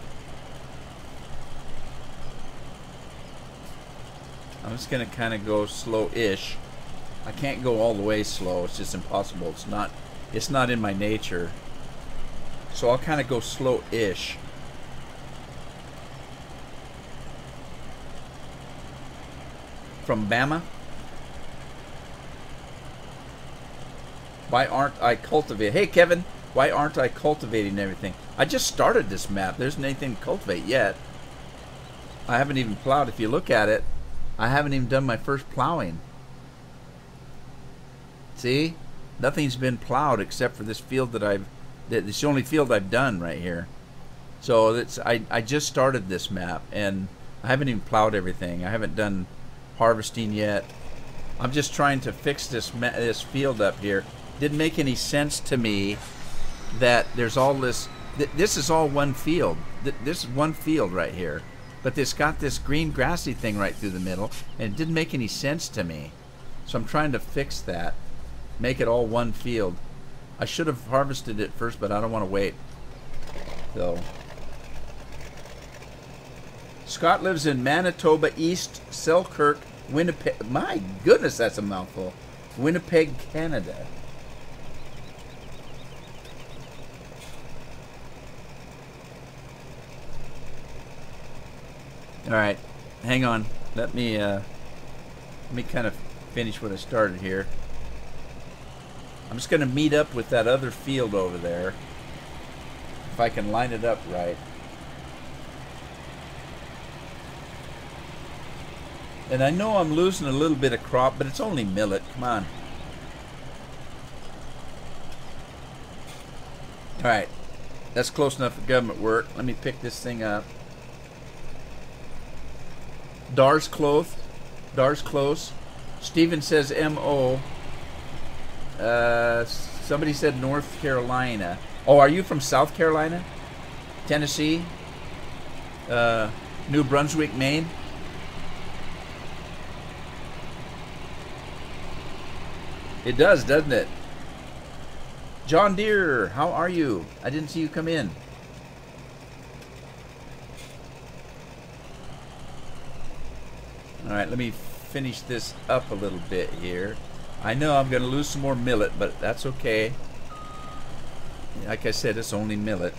Speaker 1: I'm just going to kind of go slow-ish. I can't go all the way slow. It's just impossible. It's not in my nature. So I'll kind of go slow-ish. From Bama. Why aren't I cultivating? Hey, Kevin. Why aren't I cultivating everything? I just started this map. There isn't anything to cultivate yet. I haven't even plowed. If you look at it, I haven't even done my first plowing. See? Nothing's been plowed except for this field that it's the only field I've done right here. So I just started this map, and I haven't even plowed everything. I haven't done harvesting yet. I'm just trying to fix this field up here. Didn't make any sense to me that there's all this. This is all one field. This is one field right here, but it's got this green grassy thing right through the middle, and it didn't make any sense to me. So I'm trying to fix that, make it all one field. I should have harvested it first, but I don't want to wait. So Scott lives in Manitoba, East Selkirk, Winnipeg. My goodness, that's a mouthful. Winnipeg, Canada. All right, hang on. Let me kind of finish what I started here. I'm just going to meet up with that other field over there, if I can line it up right. And I know I'm losing a little bit of crop, but it's only millet. Come on. All right, that's close enough for government work. Let me pick this thing up. Dar's close. Dar's close. Steven says M.O. Somebody said North Carolina. Oh, are you from South Carolina? Tennessee? New Brunswick, Maine? It does, doesn't it? John Deere, how are you? I didn't see you come in. All right, let me finish this up a little bit here. I know I'm going to lose some more millet, but that's okay. Like I said, it's only millet.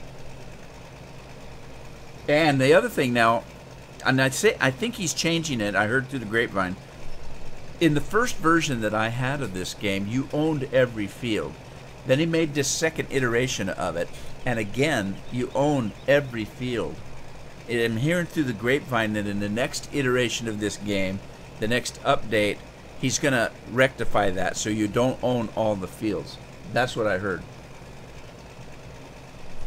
Speaker 1: And the other thing now, and I think he's changing it. I heard through the grapevine. In the first version that I had of this game, you owned every field. Then he made this second iteration of it, and again, you owned every field. I'm hearing through the grapevine that in the next iteration of this game, the next update, he's going to rectify that so you don't own all the fields. That's what I heard.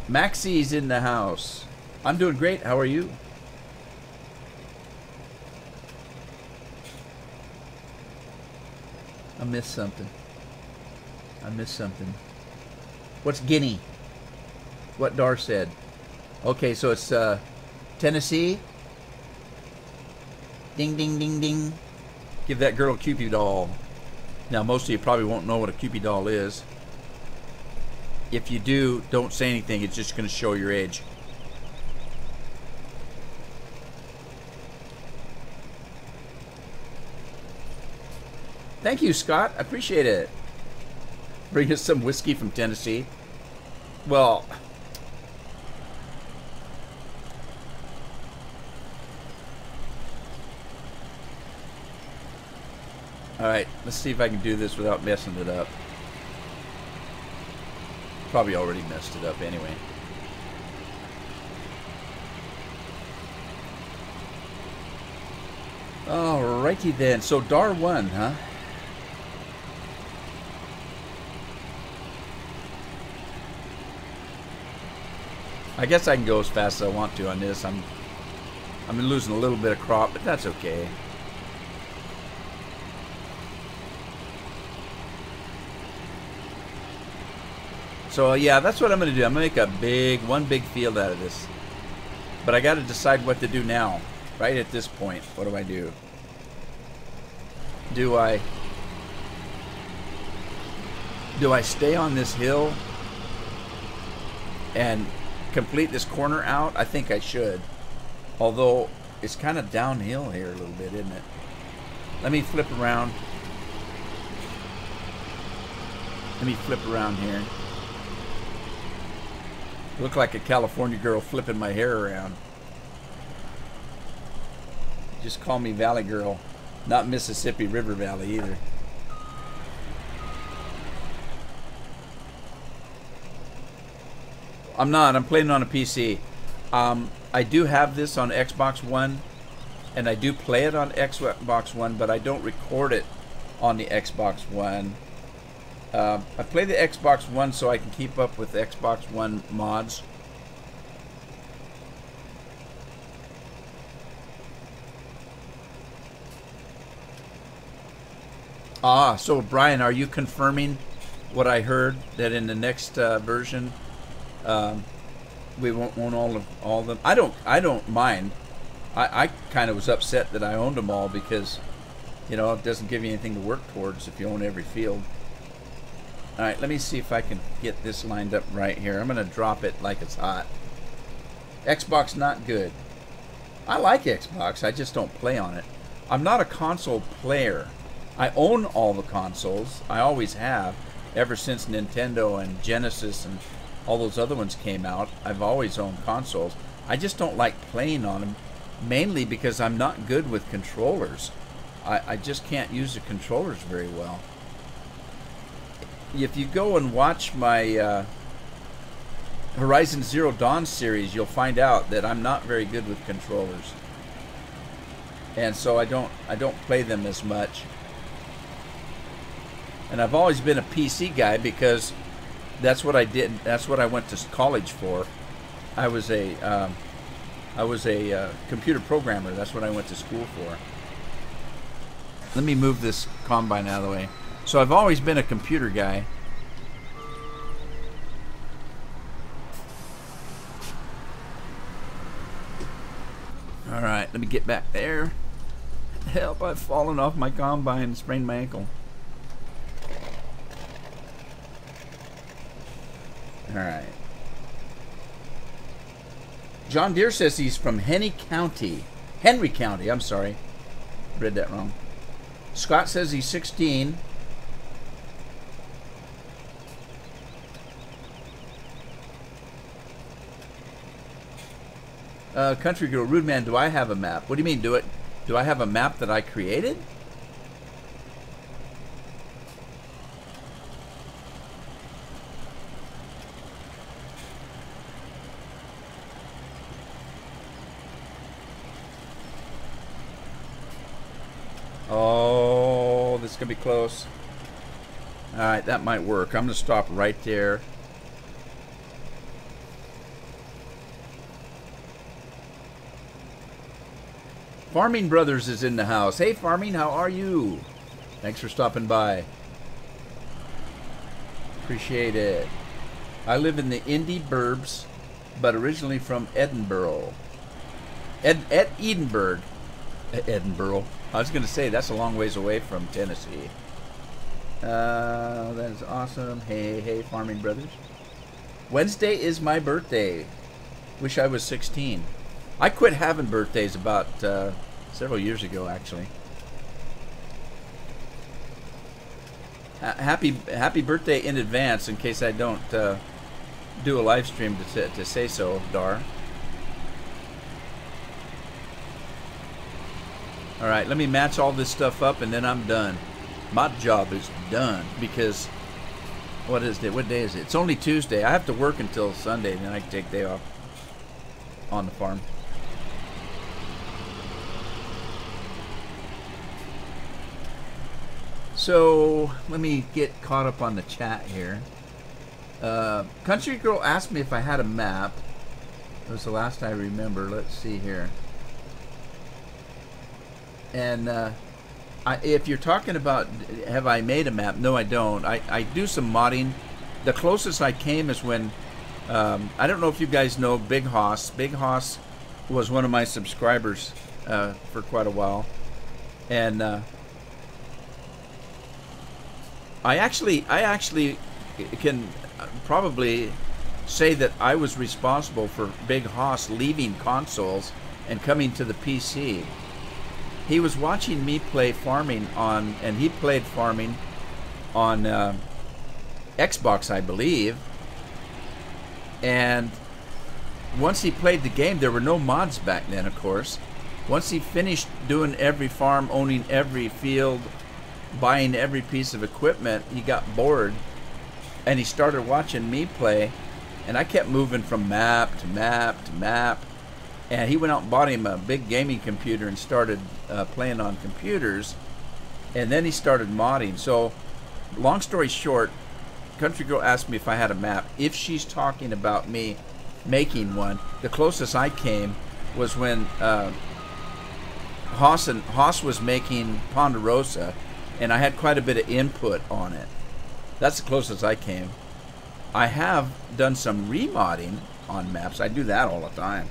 Speaker 1: Maxie's in the house. I'm doing great. How are you? I missed something. I missed something. What's Guinea? What Dar said. Okay, so it's Tennessee. Ding, ding, ding, ding. Give that girl a Cupid doll. Now, most of you probably won't know what a Cupid doll is. If you do, don't say anything. It's just going to show your age. Thank you, Scott. I appreciate it. Bring us some whiskey from Tennessee. Well, all right, let's see if I can do this without messing it up. Probably already messed it up anyway. Alrighty then. So Dar won, huh? I guess I can go as fast as I want to on this. I'm losing a little bit of crop, but that's okay. So yeah, that's what I'm going to do. I'm going to make one big field out of this. But I got to decide what to do now. Right at this point, what do I do? Do I stay on this hill and complete this corner out? I think I should. Although it's kind of downhill here a little bit, isn't it? Let me flip around. Let me flip around here. Look like a California girl flipping my hair around. Just call me Valley Girl, not Mississippi River Valley either. I'm not. I'm playing on a PC. I do have this on Xbox One, and I do play it on Xbox One, but I don't record it on the Xbox One. I play the Xbox One so I can keep up with Xbox One mods. So Brian, are you confirming what I heard, that in the next version we won't own all of them? I don't mind. I kind of was upset that I owned them all because, you know, it doesn't give you anything to work towards if you own every field. All right, let me see if I can get this lined up right here. I'm going to drop it like it's hot. Xbox not good. I like Xbox, I just don't play on it. I'm not a console player. I own all the consoles. I always have. Ever since Nintendo and Genesis and all those other ones came out, I've always owned consoles. I just don't like playing on them, mainly because I'm not good with controllers. I just can't use the controllers very well. If you go and watch my Horizon Zero Dawn series, you'll find out that I'm not very good with controllers. And so I don't play them as much. And I've always been a PC guy because that's what I did. That's what I went to college for. I was a computer programmer. That's what I went to school for. Let me move this combine out of the way. So I've always been a computer guy. All right, let me get back there. Help, I've fallen off my combine and sprained my ankle. Alright. John Deere says he's from Henry County, I'm sorry. Read that wrong. Scott says he's 16. Country Girl, Rude Man, do I have a map? What do you mean, do I have a map that I created? Oh, this is going to be close. Alright, that might work. I'm going to stop right there. Farming Brothers is in the house. Hey, Farming, how are you? Thanks for stopping by. Appreciate it. I live in the Indy Burbs, but originally from Edinburgh. Edinburgh. Edinburgh. I was going to say, that's a long ways away from Tennessee. That is awesome. Hey, Farming Brothers. Wednesday is my birthday. Wish I was 16. I quit having birthdays about several years ago, actually. Happy birthday in advance, in case I don't do a live stream to say so, Dar. All right, let me match all this stuff up, and then I'm done. My job is done because what is it? What day is it? It's only Tuesday. I have to work until Sunday, and then I can take day off on the farm. So let me get caught up on the chat here. Country Girl asked me if I had a map. That was the last I remember. Let's see here. And if you're talking about have I made a map, no, I don't. I do some modding. The closest I came is when I don't know if you guys know Big Hoss. Big Hoss was one of my subscribers for quite a while, and I actually can probably say that I was responsible for Big Hoss leaving consoles and coming to the PC. He was watching me play farming on, and he played farming on Xbox, I believe. And once he played the game, there were no mods back then, of course. Once he finished doing every farm, owning every field, buying every piece of equipment, he got bored, and he started watching me play. And I kept moving from map to map to map. And he went out and bought him a big gaming computer and started playing on computers. And then he started modding. So, long story short, Country Girl asked me if I had a map. If she's talking about me making one, the closest I came was when Haas was making Ponderosa, and I had quite a bit of input on it. That's the closest I came. I have done some remodding on maps. I do that all the time.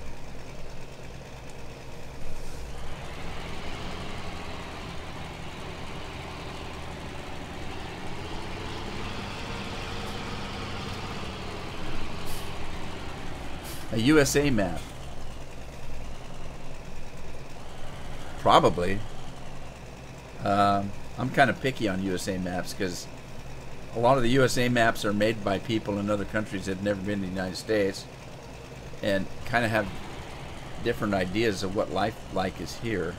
Speaker 1: A USA map. Probably. I'm kind of picky on USA maps because a lot of the USA maps are made by people in other countries that have never been to the United States and kind of have different ideas of what life like is here.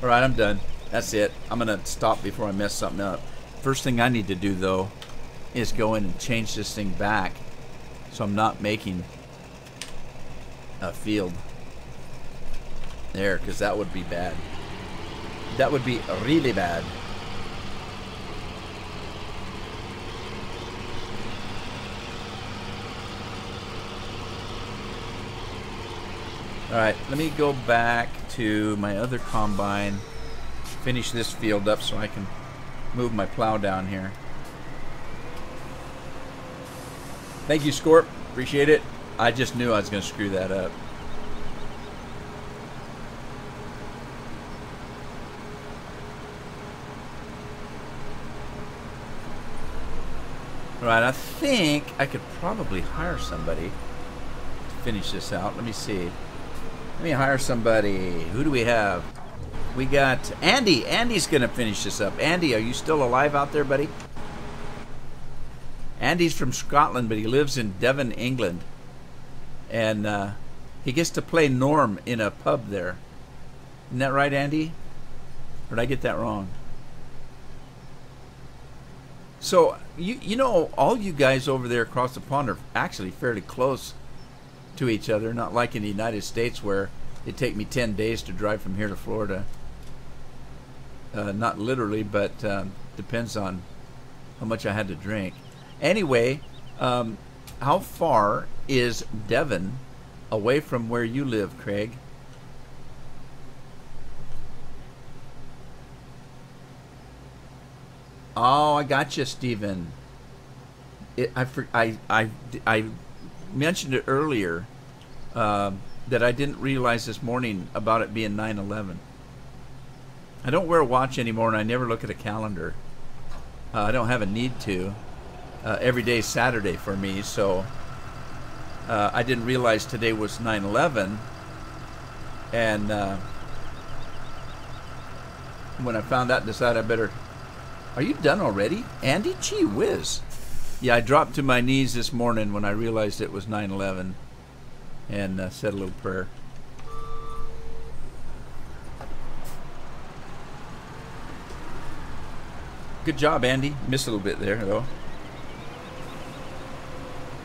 Speaker 1: All right, I'm done. That's it. I'm going to stop before I mess something up. First thing I need to do, though, is go in and change this thing back so I'm not making a field there, because that would be bad. That would be really bad. Alright, let me go back to my other combine, finish this field up so I can move my plow down here. Thank you, Scorp. Appreciate it. I just knew I was going to screw that up. Alright, I think I could probably hire somebody to finish this out. Let me see. Let me hire somebody. Who do we have? We got Andy. Andy's going to finish this up. Andy, are you still alive out there, buddy? Andy's from Scotland, but he lives in Devon, England. And he gets to play Norm in a pub there. Isn't that right, Andy? Or did I get that wrong? So, you know, all you guys over there across the pond are actually fairly close to each other, not like in the United States where it'd take me 10 days to drive from here to Florida. Not literally, but depends on how much I had to drink. Anyway, how far is Devon away from where you live, Craig? Oh, I got you, Stephen. I mentioned it earlier that I didn't realize this morning about it being 9/11. I don't wear a watch anymore, and I never look at a calendar. I don't have a need to. Every day is Saturday for me, so I didn't realize today was 9/11. And when I found out, decided I better... Are you done already? Andy? Gee whiz. Yeah, I dropped to my knees this morning when I realized it was 9/11 and said a little prayer. Good job, Andy. Missed a little bit there, though.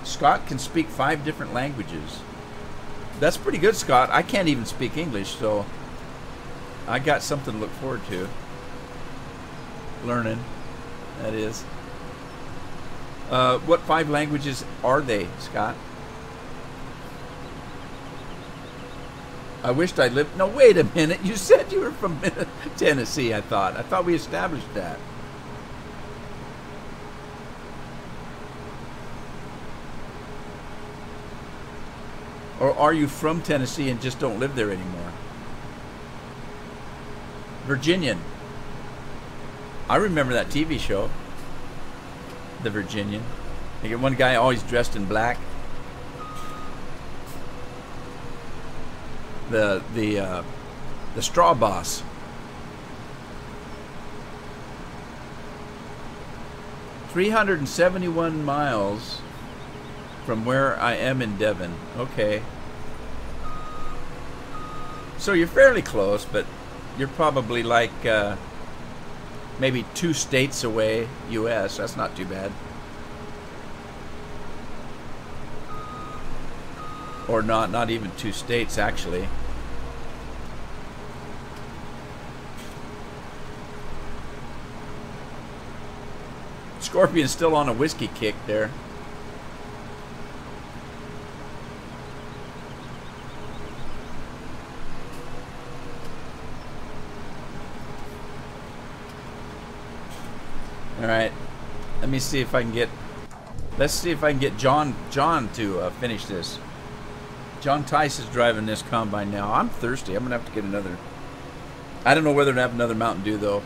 Speaker 1: Scott can speak 5 different languages. That's pretty good, Scott. I can't even speak English, so I got something to look forward to. Learning, that is. What 5 languages are they, Scott? I wished I lived... No, wait a minute. You said you were from Tennessee, I thought. I thought we established that. Or are you from Tennessee and just don't live there anymore? Virginian. I remember that TV show, The Virginian. You get one guy always dressed in black. The straw boss. "371 miles from where I am in Devon." Okay. So you're fairly close, but you're probably like maybe 2 states away, U.S. That's not too bad. Or not even 2 states, actually. Scorpion's still on a whiskey kick there. All right, let me see if I can get. Let's see if I can get John to finish this. John Tice is driving this combine now. I'm thirsty. I'm gonna have to get another. I don't know whether to have another Mountain Dew though.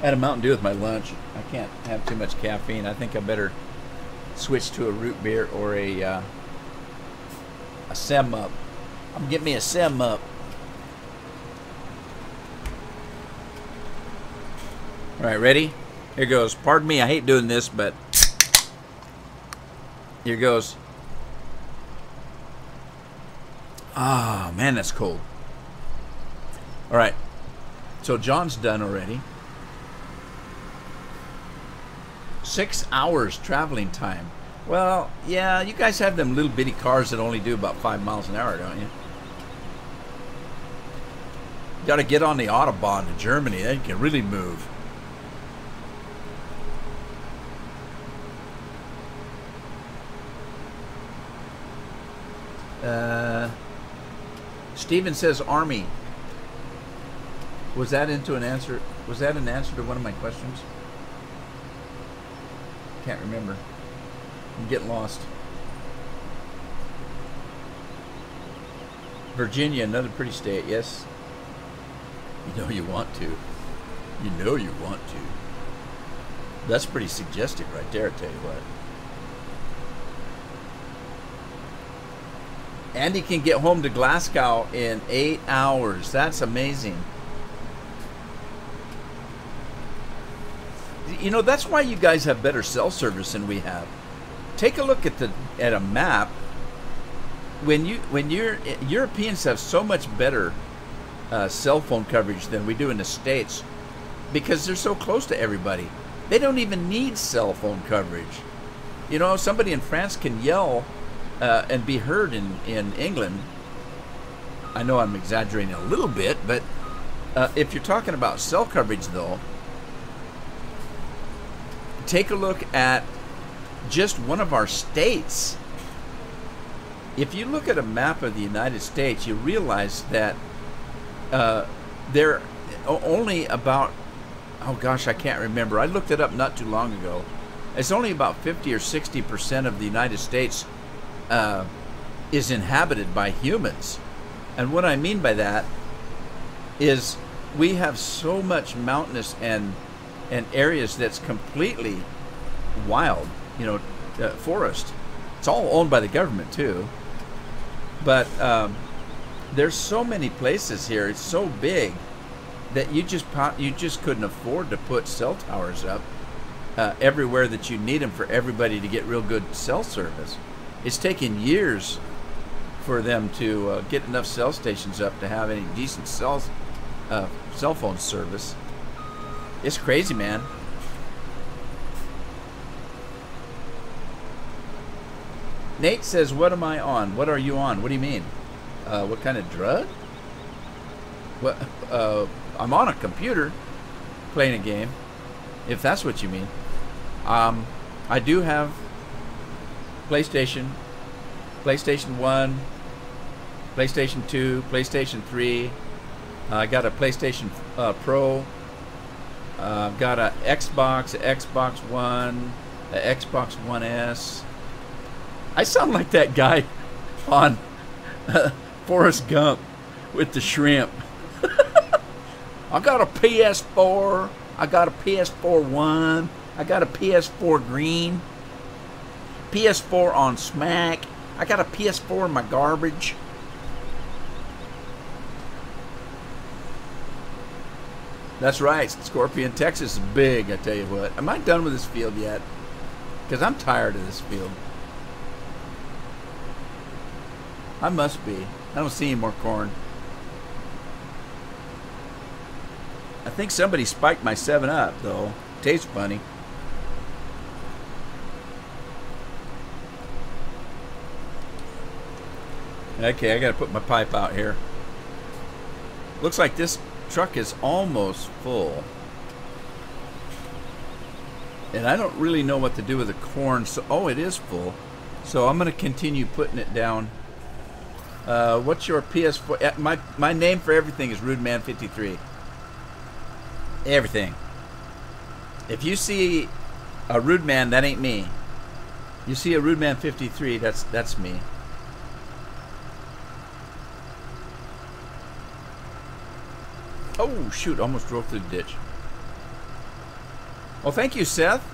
Speaker 1: I had a Mountain Dew with my lunch. I can't have too much caffeine. I think I better switch to a root beer or a Sem Up. I'm gonna get me a Sem Up. All right, ready? Here goes. Pardon me, I hate doing this, but here goes. Ah, man, that's cold. All right, so John's done already. 6 hours traveling time. Well, yeah, you guys have them little bitty cars that only do about 5 miles an hour, don't you? You got to get on the Autobahn to Germany, then you can really move. Steven says Army. Was that an answer to one of my questions? Can't remember. I'm getting lost. Virginia, another pretty state, yes. You know you want to. You know you want to. That's pretty suggestive right there, I tell you what. Andy can get home to Glasgow in 8 hours. That's amazing. You know, that's why you guys have better cell service than we have. Take a look at a map. When Europeans have so much better cell phone coverage than we do in the States, because they're so close to everybody. They don't even need cell phone coverage. You know, somebody in France can yell and be heard in England. I know I'm exaggerating a little bit, but if you're talking about cell coverage, though, take a look at just one of our states. If you look at a map of the United States, you realize that there are only about, oh gosh, I can't remember. I looked it up not too long ago. It's only about 50 or 60% of the United States is inhabited by humans. And what I mean by that is we have so much mountainous and areas that's completely wild, you know, forest. It's all owned by the government too. But there's so many places here. It's so big that you just couldn't afford to put cell towers up everywhere that you need them for everybody to get real good cell service. It's taken years for them to get enough cell stations up to have any decent cell phone service. It's crazy, man. Nate says, what am I on? What are you on? What do you mean? What kind of drug? What? I'm on a computer playing a game, if that's what you mean. I do have PlayStation 1, PlayStation 2, PlayStation 3. I got a PlayStation Pro. I've got a Xbox One, a Xbox One S. I sound like that guy on Forrest Gump with the shrimp. I got a PS4. I got a PS4 1. I got a PS4 green. PS4 on smack. I got a PS4 in my garbage. That's right. Scorpion, Texas is big, I tell you what. Am I done with this field yet? Because I'm tired of this field. I must be. I don't see any more corn. I think somebody spiked my 7-Up, though. Tastes funny. Okay, I gotta put my pipe out here. Looks like this truck is almost full. And I don't really know what to do with the corn. So, oh, it is full. So I'm gonna continue putting it down. What's your PS4? My name for everything is RudeMan53. Everything. If you see a Rude Man, that ain't me. You see a RudeMan53, that's me. Oh shoot! Almost drove through the ditch. Well, thank you, Seth.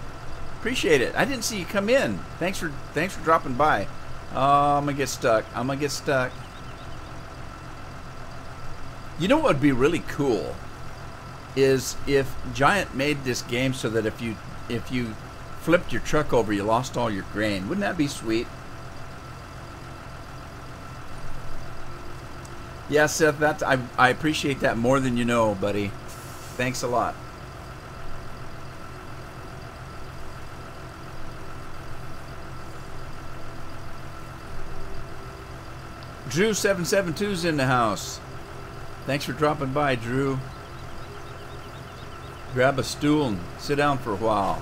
Speaker 1: Appreciate it. I didn't see you come in. Thanks for dropping by. Oh, I'm gonna get stuck. I'm gonna get stuck. You know what would be really cool is if Giant made this game so that if you flipped your truck over, you lost all your grain. Wouldn't that be sweet? Yeah, Seth, I appreciate that more than you know, buddy. Thanks a lot. Drew772's in the house. Thanks for dropping by, Drew. Grab a stool and sit down for a while.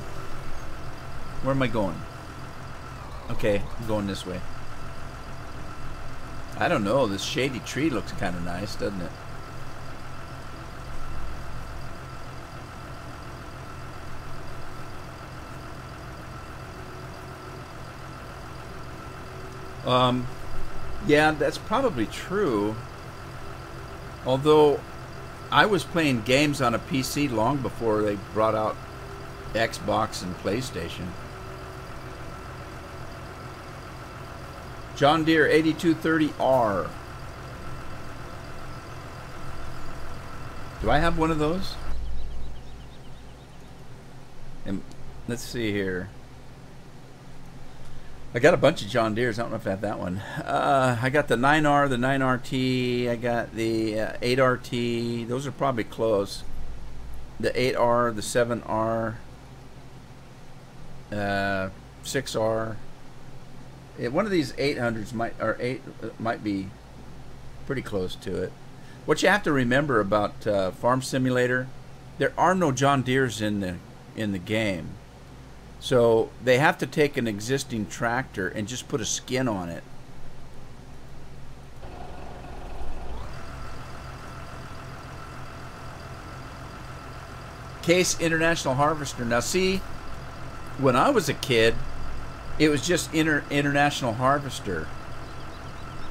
Speaker 1: Where am I going? Okay, I'm going this way. I don't know, this shady tree looks kind of nice, doesn't it? Yeah, that's probably true. Although, I was playing games on a PC long before they brought out Xbox and PlayStation. John Deere 8230R. Do I have one of those? And let's see here. I got a bunch of John Deeres. I don't know if I have that one. I got the 9R, the 9RT. I got the 8RT. Those are probably close. The 8R, the 7R, 6R. One of these 800s might be pretty close to it. What you have to remember about Farm Simulator, there are no John Deeres in the game. So they have to take an existing tractor and just put a skin on it. Case International Harvester. Now see, when I was a kid, it was just International Harvester.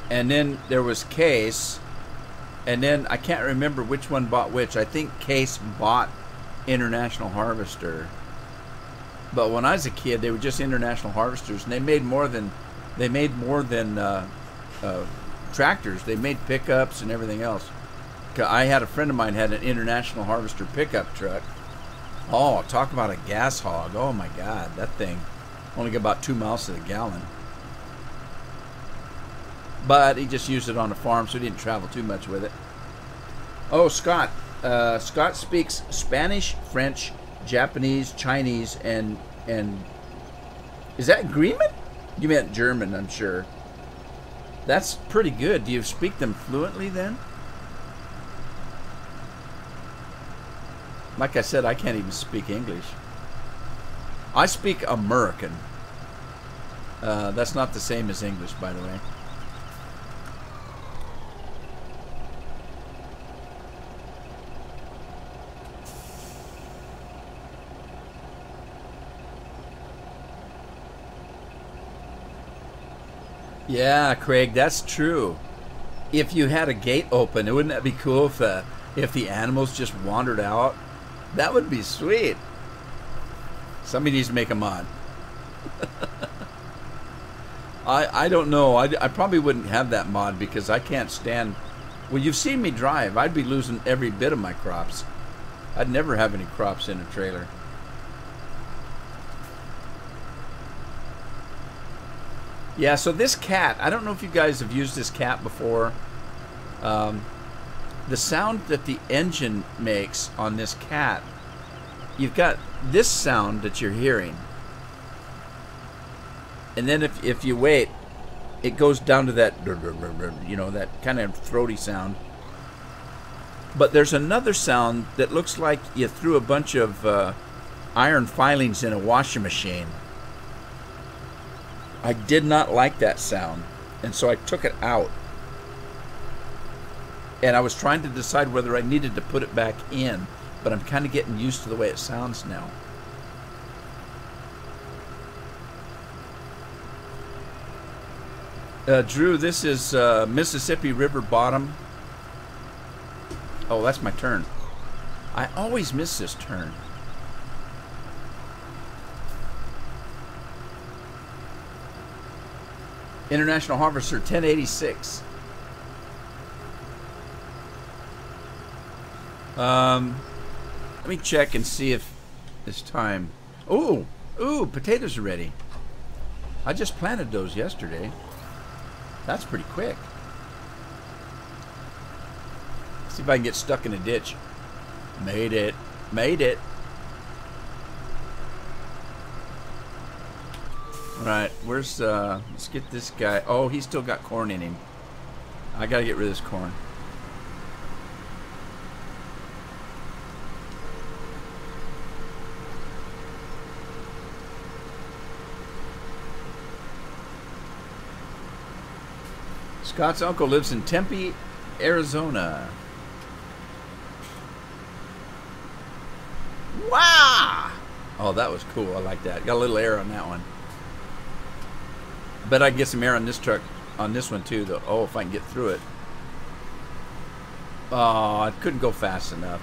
Speaker 1: And then there was Case. And then I can't remember which one bought which. I think Case bought International Harvester. But when I was a kid, they were just International Harvesters, and they made more than tractors. They made pickups and everything else. I had a friend of mine had an International Harvester pickup truck. Oh, talk about a gas hog! Oh my God, that thing only got about 2 miles to the gallon. But he just used it on the farm, so he didn't travel too much with it. Oh, Scott. Scott speaks Spanish, French, Japanese, Chinese, and is that Greenman? You meant German, I'm sure. That's pretty good. Do you speak them fluently then? Like I said, I can't even speak English. I speak American. That's not the same as English, by the way. Yeah, Craig, that's true. If you had a gate open, wouldn't that be cool if the animals just wandered out? That would be sweet. Somebody needs to make a mod. I don't know. I probably wouldn't have that mod because I can't stand... Well, you've seen me drive. I'd be losing every bit of my crops. I'd never have any crops in a trailer. Yeah, so this cat, I don't know if you guys have used this cat before. The sound that the engine makes on this cat, you've got this sound that you're hearing. And then if you wait, it goes down to that, you know, that kind of throaty sound. But there's another sound that looks like you threw a bunch of iron filings in a washing machine. I did not like that sound, and so I took it out. And I was trying to decide whether I needed to put it back in, but I'm kind of getting used to the way it sounds now. Drew, this is Mississippi River bottom. Oh, that's my turn. I always miss this turn. International Harvester 1086. Let me check and see if it's time. Ooh, potatoes are ready. I just planted those yesterday. That's pretty quick. See if I can get stuck in a ditch. Made it. Made it. Alright, where's, let's get this guy. Oh, he's still got corn in him. I gotta get rid of this corn. Scott's uncle lives in Tempe, Arizona. Wow! Oh, that was cool. I like that. Got a little air on that one. Bet I can get some air on this truck, on this one too, though. Oh, if I can get through it. Oh, I couldn't go fast enough.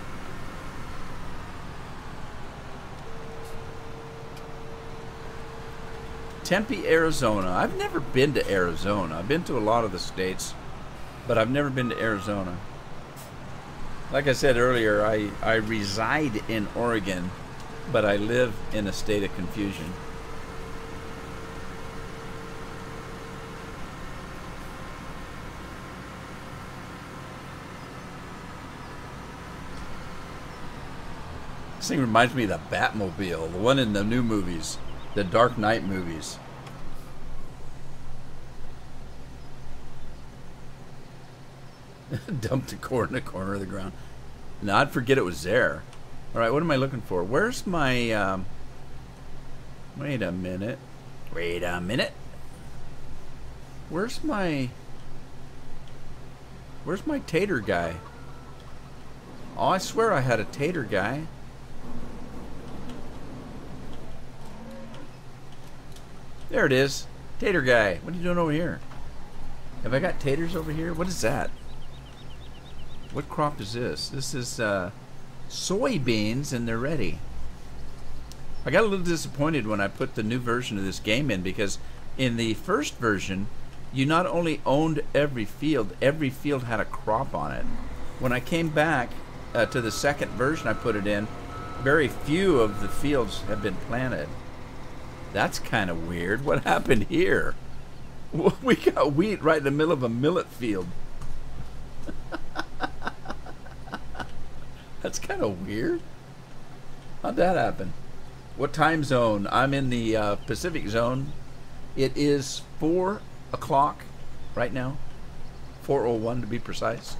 Speaker 1: Tempe, Arizona. I've never been to Arizona. I've been to a lot of the states, but I've never been to Arizona. Like I said earlier, I reside in Oregon, but I live in a state of confusion. This thing reminds me of the Batmobile, the one in the new movies, the Dark Knight movies. Dumped the corn in the corner of the ground. No, I'd forget it was there. All right, what am I looking for? Where's my... wait a minute. Wait a minute. Where's my tater guy? Oh, I swear I had a tater guy. There it is. Tater guy. What are you doing over here? Have I got taters over here? What is that? What crop is this? This is soybeans, and they're ready. I got a little disappointed when I put the new version of this game in, because in the first version, you not only owned every field had a crop on it. When I came back to the second version I put it in, very few of the fields have been planted. That's kind of weird. What happened here? We got wheat right in the middle of a millet field. That's kind of weird. How'd that happen? What time zone? I'm in the Pacific zone. It is 4 o'clock right now. 4:01 to be precise.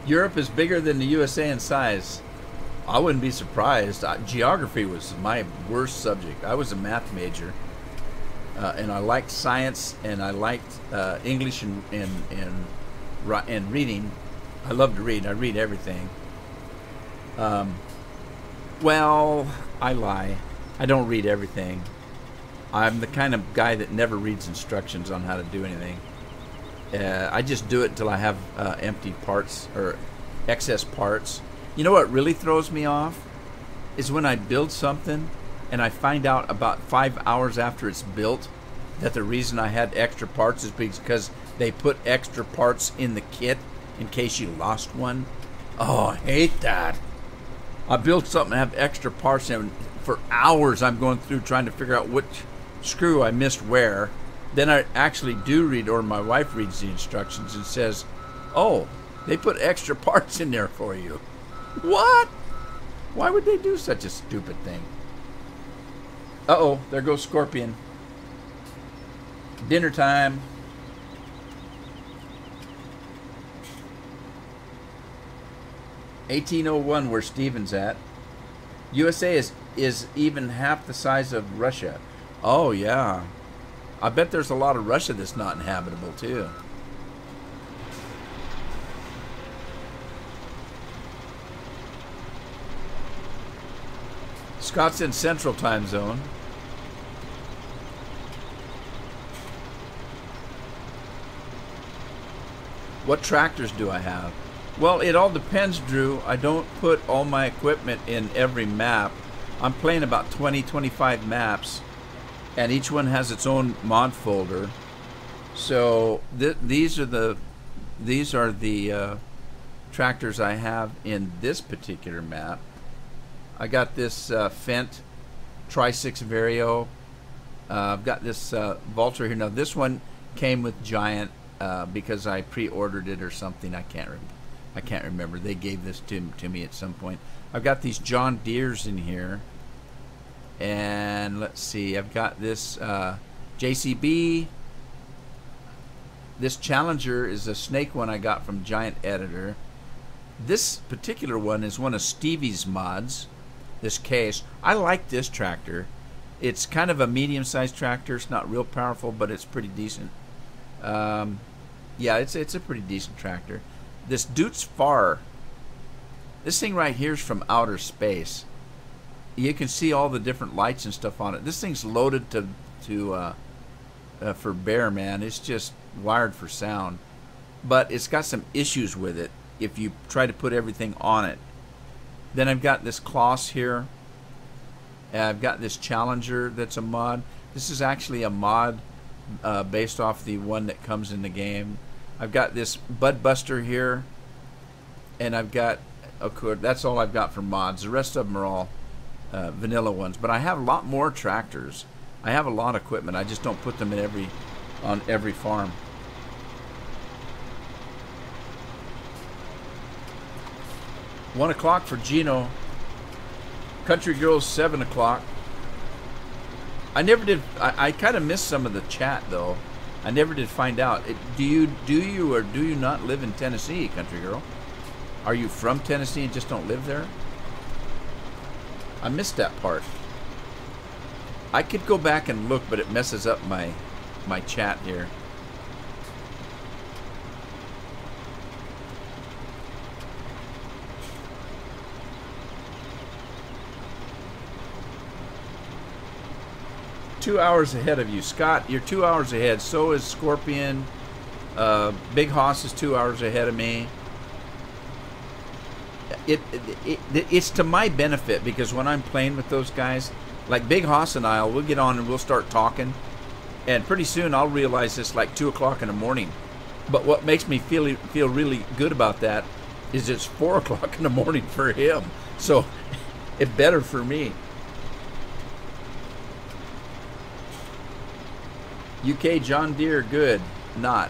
Speaker 1: Europe is bigger than the USA in size. I wouldn't be surprised. Geography was my worst subject. I was a math major, and I liked science, and I liked English and reading, I love to read. I read everything. Well, I lie. I don't read everything. I'm the kind of guy that never reads instructions on how to do anything. I just do it until I have empty parts or excess parts. You know what really throws me off? Is when I build something and I find out about 5 hours after it's built that the reason I had extra parts is because they put extra parts in the kit in case you lost one. Oh, I hate that. I built something and have extra parts and for hours I'm going through trying to figure out which screw I missed where. Then I actually do read, or my wife reads the instructions and says, oh, they put extra parts in there for you. What? Why would they do such a stupid thing? Uh-oh, there goes Scorpion. Dinner time. (1801) where Steven's at. USA is even half the size of Russia. Oh yeah, I bet there's a lot of Russia that's not inhabitable too. Scott's in Central Time Zone. What tractors do I have? Well, it all depends, Drew. I don't put all my equipment in every map. I'm playing about 20-25 maps, and each one has its own mod folder. So these are the tractors I have in this particular map. I got this Fendt Tri-6 Vario. I've got this Valtra here. Now this one came with Giant because I pre-ordered it or something. I can't remember. They gave this to me at some point. I've got these John Deeres in here. And let's see. I've got this JCB. This Challenger is a Snake one I got from Giant Editor. This particular one is one of Stevie's mods. This case. I like this tractor. It's kind of a medium-sized tractor. It's not real powerful, but it's pretty decent. Yeah, it's a pretty decent tractor. This Dutz Far. This thing right here is from outer space. You can see all the different lights and stuff on it. This thing's loaded for bear, man. It's just wired for sound. But it's got some issues with it if you try to put everything on it. Then I've got this Kloss here. I've got this Challenger that's a mod. This is actually a mod based off the one that comes in the game. I've got this Bud Buster here. And I've got, that's all I've got for mods. The rest of them are all vanilla ones. But I have a lot more tractors. I have a lot of equipment. I just don't put them in on every farm. One o'clock for Gino. Country Girls 7 o'clock. I never did. I kind of missed some of the chat though. I never did find out. Do you or do you not live in Tennessee, Country Girl? Are you from Tennessee and just don't live there? I missed that part. I could go back and look, but it messes up my chat here. Two hours ahead of you, Scott. You're 2 hours ahead. So is Scorpion. Big Hoss is 2 hours ahead of me. It's to my benefit because when I'm playing with those guys, like Big Hoss and we'll get on and we'll start talking, and pretty soon I'll realize it's like 2 o'clock in the morning. But what makes me feel really good about that is it's 4 o'clock in the morning for him, so it's better for me. UK John Deere, good. Not.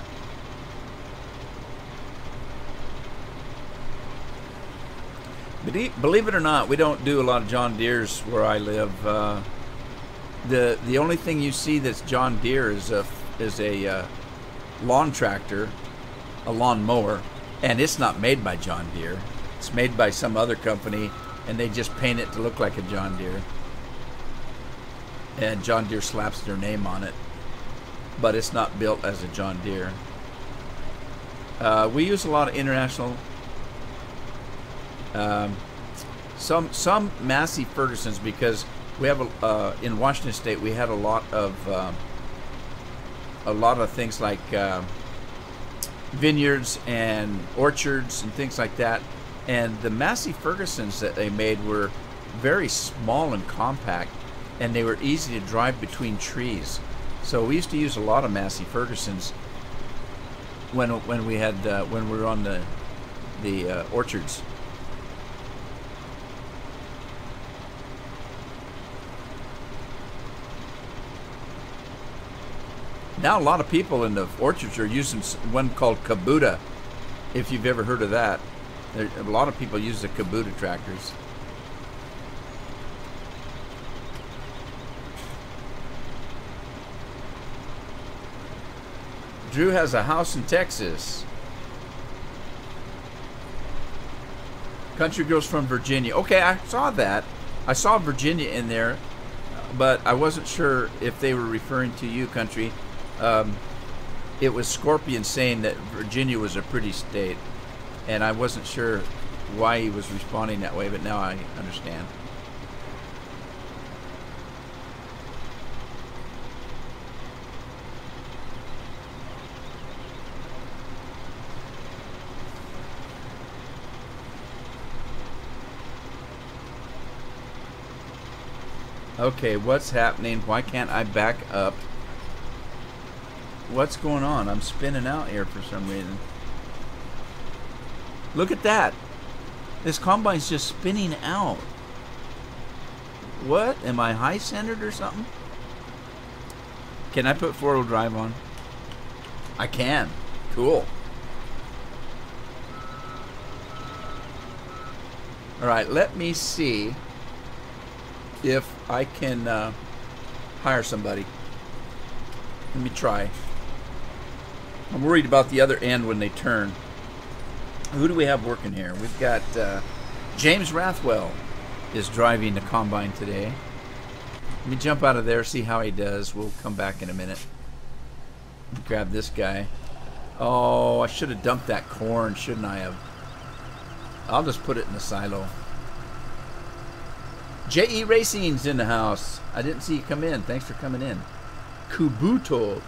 Speaker 1: Believe it or not, we don't do a lot of John Deeres where I live. The only thing you see that's John Deere is a lawn tractor, a lawn mower, and it's not made by John Deere. It's made by some other company, and they just paint it to look like a John Deere. And John Deere slaps their name on it. But it's not built as a John Deere. We use a lot of international Um, some Massey Fergusons, because we have in Washington State we had a lot of things like vineyards and orchards and things like that, and the Massey Fergusons that they made were very small and compact, and they were easy to drive between trees. So we used to use a lot of Massey Fergusons when we were on the orchards. Now a lot of people in the orchards are using one called Kubota, if you've ever heard of that. A lot of people use the Kubota tractors. Drew has a house in Texas. Country Girls from Virginia. Okay, I saw that. I saw Virginia in there, but I wasn't sure if they were referring to you, Country. It was Scorpion saying that Virginia was a pretty state, and I wasn't sure why he was responding that way, but now I understand. Okay, what's happening? Why can't I back up? What's going on? I'm spinning out here for some reason. Look at that. This combine's just spinning out. What? Am I high-centered or something? Can I put four-wheel drive on? I can. Cool. Alright, let me see if I can hire somebody. Let me try. I'm worried about the other end when they turn. Who do we have working here? We've got James Rathwell is driving the combine today. Let me jump out of there, see how he does. We'll come back in a minute. Grab this guy. Oh, I should have dumped that corn, shouldn't I have? I'll just put it in the silo. J.E. Racing's in the house. I didn't see you come in. Thanks for coming in. Kubota.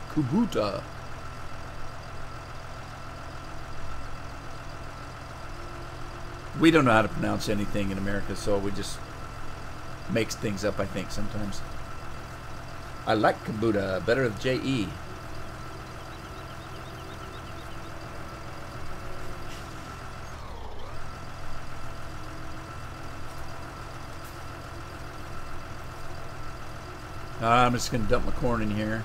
Speaker 1: We don't know how to pronounce anything in America, so we just make things up, I think, sometimes. I like Kubota better than J.E. I'm just going to dump my corn in here,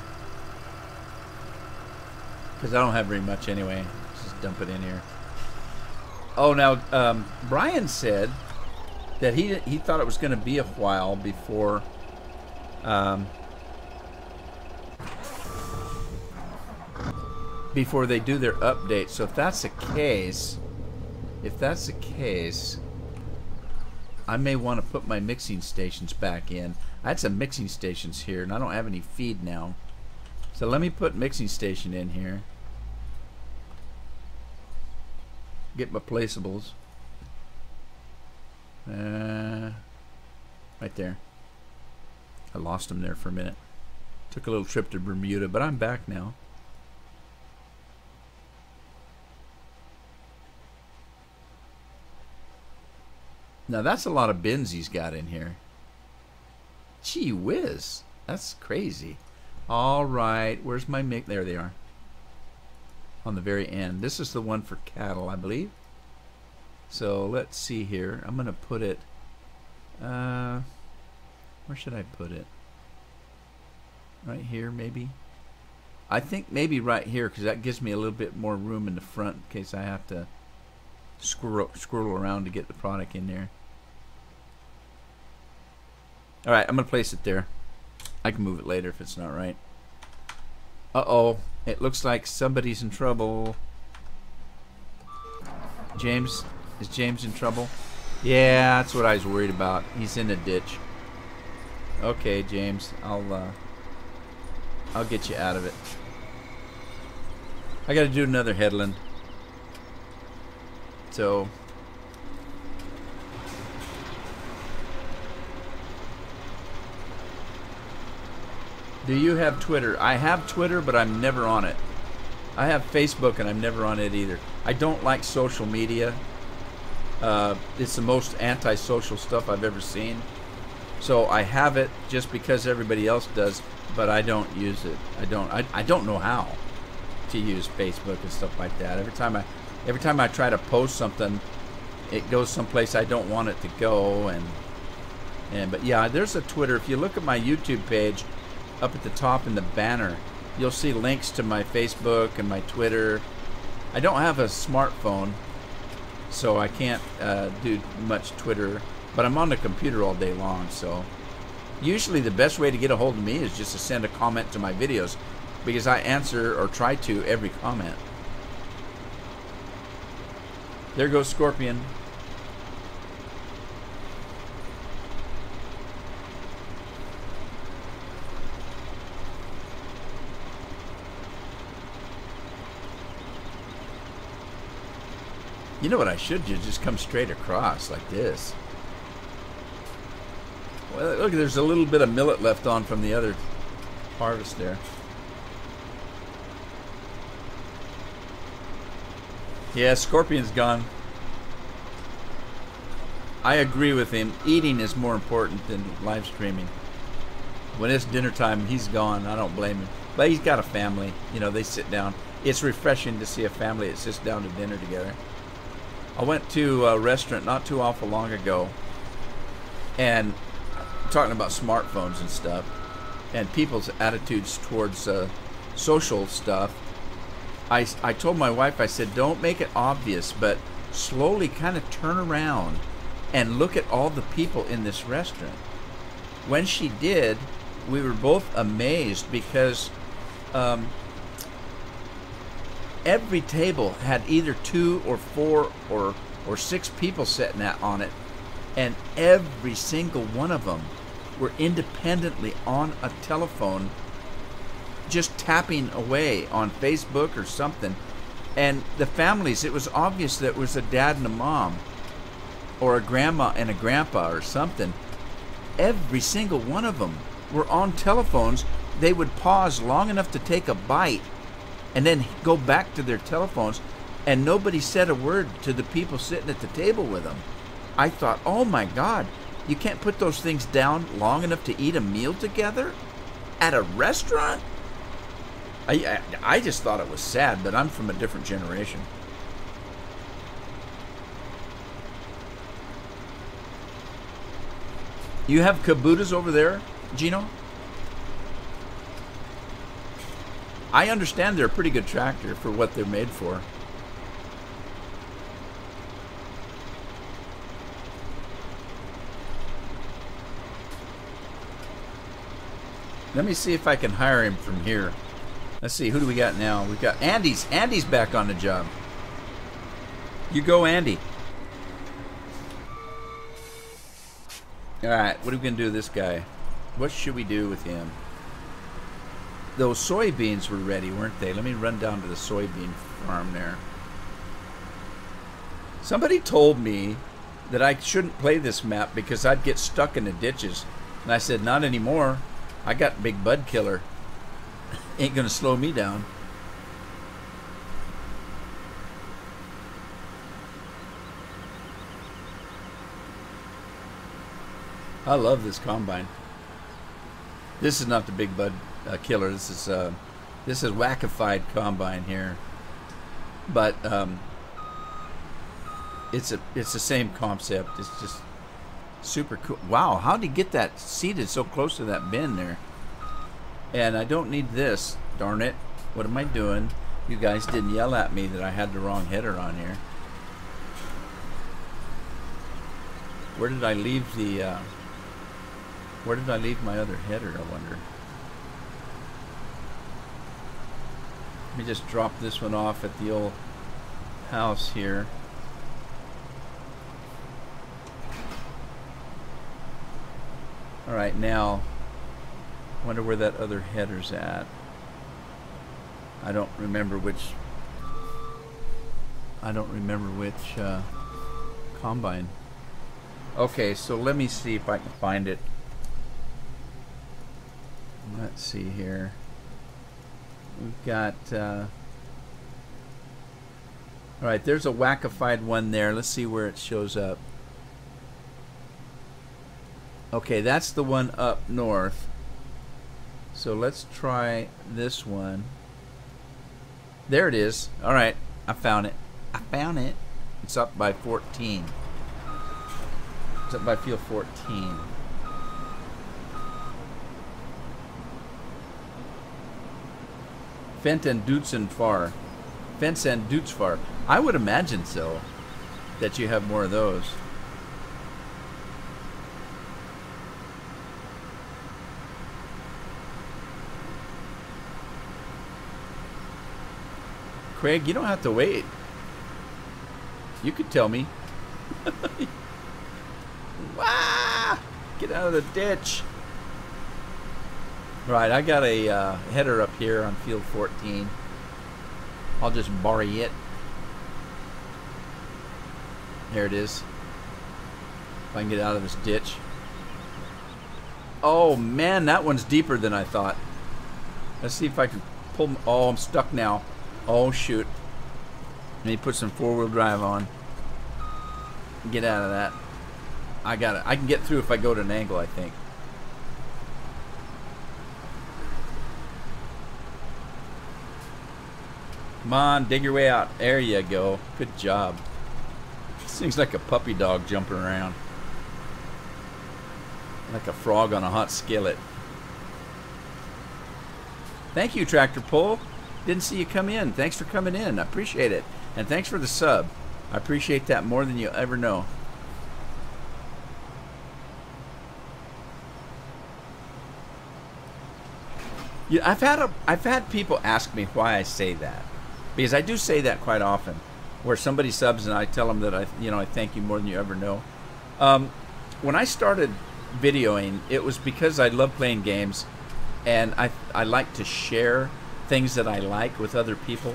Speaker 1: because I don't have very much anyway. Just dump it in here. Oh, now, Brian said that he thought it was going to be a while before before they do their update. So if that's the case, I may want to put my mixing stations back in. I had some mixing stations here, and I don't have any feed now. So let me put mixing station in here. Get my placeables. Right there. I lost them there for a minute. Took a little trip to Bermuda, but I'm back now. Now that's a lot of bins he's got in here. Gee whiz. That's crazy. Alright, where's my mix? There they are. On the very end. This is the one for cattle, I believe. So let's see here. I'm going to put it... where should I put it? Right here, maybe? I think maybe right here, because that gives me a little bit more room in the front in case I have to squirrel around to get the product in there. Alright, I'm going to place it there. I can move it later if it's not right. Uh-oh. It looks like somebody's in trouble. James? Is James in trouble? Yeah, that's what I was worried about. He's in a ditch. Okay, James. I'll get you out of it. I gotta do another headland. So Do you have Twitter? I have Twitter, but I'm never on it. I have Facebook, and I'm never on it either. I don't like social media. It's the most antisocial stuff I've ever seen. So I have it just because everybody else does, but I don't use it. I don't know how to use Facebook and stuff like that. Every time I try to post something, it goes someplace I don't want it to go. But yeah, there's a Twitter. If you look at my YouTube page, up at the top in the banner, you'll see links to my Facebook and my Twitter. I don't have a smartphone, so I can't do much Twitter, but I'm on the computer all day long. So usually the best way to get a hold of me is just to send a comment to my videos, because I answer, or try to, every comment. There goes Scorpion. You know what I should do? Just come straight across like this. Well, look, there's a little bit of millet left on from the other harvest there. Yeah, Scorpion's gone. I agree with him. Eating is more important than live streaming. When it's dinner time, he's gone. I don't blame him. But he's got a family. You know, they sit down. It's refreshing to see a family that sits down to dinner together. I went to a restaurant not too awful long ago, and talking about smartphones and stuff, and people's attitudes towards social stuff. I told my wife, I said, don't make it obvious, but slowly kind of turn around and look at all the people in this restaurant. When she did, we were both amazed, because every table had either 2 or 4 or 6 people sitting on it, and every single one of them were independently on a telephone, just tapping away on Facebook or something. And the families, it was obvious that it was a dad and a mom, or a grandma and a grandpa or something. Every single one of them were on telephones. They would pause long enough to take a bite and then go back to their telephones, and nobody said a word to the people sitting at the table with them. I thought, oh my God, you can't put those things down long enough to eat a meal together at a restaurant? I just thought it was sad, but I'm from a different generation. You have Kubutas over there, Gino? I understand they're a pretty good tractor for what they're made for. Let me see if I can hire him from here. Let's see, who do we got now? We've got Andy's. Andy's back on the job. You go, Andy. Alright, what are we going to do with this guy? What should we do with him? Those soybeans were ready, weren't they? Let me run down to the soybean farm there. Somebody told me that I shouldn't play this map because I'd get stuck in the ditches. And I said, not anymore. I got Big Bud Killer. Ain't gonna slow me down. I love this combine. This is not the Big Bud Killer. This is wackified combine here, but it's the same concept. It's just super cool. Wow, how did he get that seated so close to that bin there? And I don't need this. Darn it! What am I doing? You guys didn't yell at me that I had the wrong header on here. Where did I leave the? Where did I leave my other header, I wonder? Let me just drop this one off at the old house here. Alright, now, I wonder where that other header's at. I don't remember which combine. Okay, so let me see if I can find it. Let's see here. We've got... all right, there's a wackified one there. Let's see where it shows up. Okay, that's the one up north. So let's try this one. There it is. All right, I found it. I found it. It's up by 14. It's up by field 14. Fent and Dutzendfar. Fence and Dutzfar. I would imagine so. That you have more of those. Craig, you don't have to wait. You could tell me. Wah! Get out of the ditch. Right, I got a header up here on field 14. I'll just borrow it. There it is. If I can get out of this ditch. Oh man, that one's deeper than I thought. Let's see if I can pull. Oh, I'm stuck now. Oh shoot. Let me put some four-wheel drive on. Get out of that. I got it. I can get through if I go to an angle, I think. Come on, dig your way out. There you go. Good job. This thing's like a puppy dog jumping around. Like a frog on a hot skillet. Thank you, Tractor Pull. Didn't see you come in. Thanks for coming in. I appreciate it. And thanks for the sub. I appreciate that more than you'll ever know. Yeah, I've had people ask me why I say that, because I do say that quite often, where somebody subs and I tell them that I thank you more than you ever know. When I started videoing, it was because I love playing games, and I like to share things that I like with other people,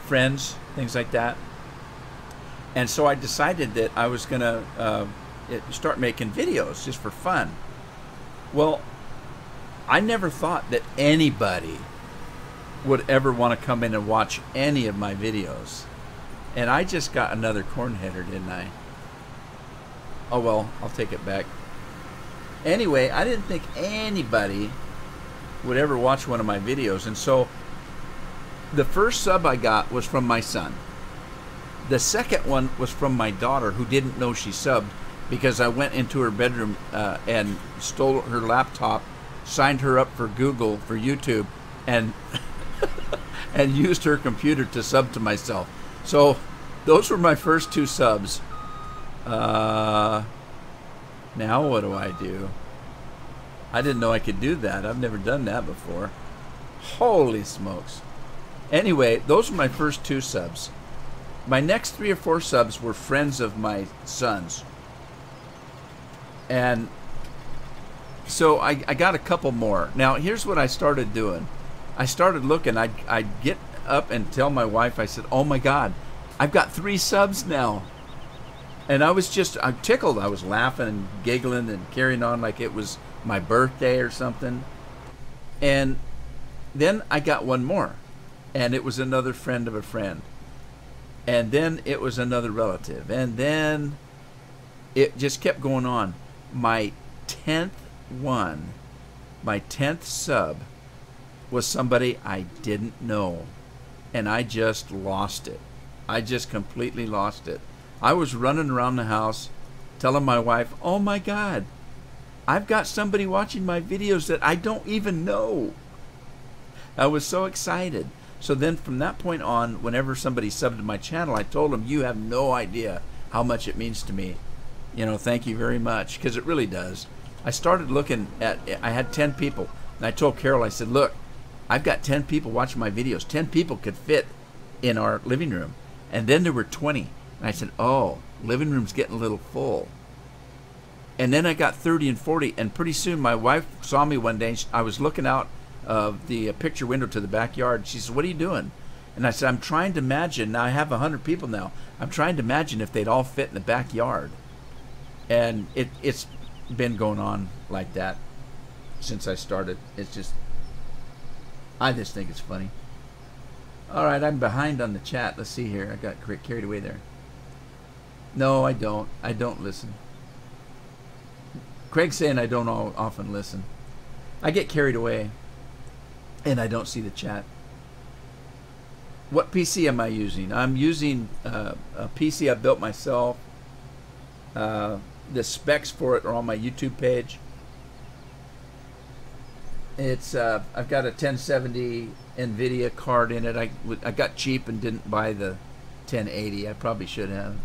Speaker 1: friends, things like that. And so I decided that I was gonna start making videos just for fun. Well, I never thought that anybody would ever want to come in and watch any of my videos. And I just got another corn header, didn't I? Oh well, I'll take it back. Anyway, I didn't think anybody would ever watch one of my videos. And so the first sub I got was from my son. The second one was from my daughter, who didn't know she subbed, because I went into her bedroom and stole her laptop, signed her up for Google, for YouTube, and and used her computer to sub to myself. So those were my first two subs. Now what do I do? I didn't know I could do that. I've never done that before. Holy smokes. Anyway, those were my first two subs. My next 3 or 4 subs were friends of my son's. And so I got a couple more. Now, here's what I started doing. I started looking. I'd get up and tell my wife, I said, oh my God, I've got 3 subs now. And I'm tickled. I was laughing and giggling and carrying on like it was my birthday or something. And then I got one more. And it was another friend of a friend. And then it was another relative. And then it just kept going on. My 10th one, my 10th sub, was somebody I didn't know. And I just lost it. I just completely lost it. I was running around the house telling my wife, oh my God, I've got somebody watching my videos that I don't even know. I was so excited. So then from that point on, whenever somebody subbed to my channel, I told them, you have no idea how much it means to me. You know, thank you very much, because it really does. I started looking at, I had 10 people, and I told Carol, I said, look, I've got 10 people watching my videos. 10 people could fit in our living room. And then there were 20. And I said, oh, living room's getting a little full. And then I got 30 and 40, and pretty soon my wife saw me one day. I was looking out of the picture window to the backyard. She said, what are you doing? And I said, I'm trying to imagine. Now I have 100 people now. I'm trying to imagine if they'd all fit in the backyard. And it's been going on like that since I started. It's just I just think it's funny. All right, I'm behind on the chat. Let's see here. I got carried away there. No, I don't. I don't listen. Craig's saying I don't often listen. I get carried away, and I don't see the chat. What PC am I using? I'm using a PC I built myself. The specs for it are on my YouTube page. It's I've got a 1070 NVIDIA card in it. I got cheap and didn't buy the 1080. I probably should have.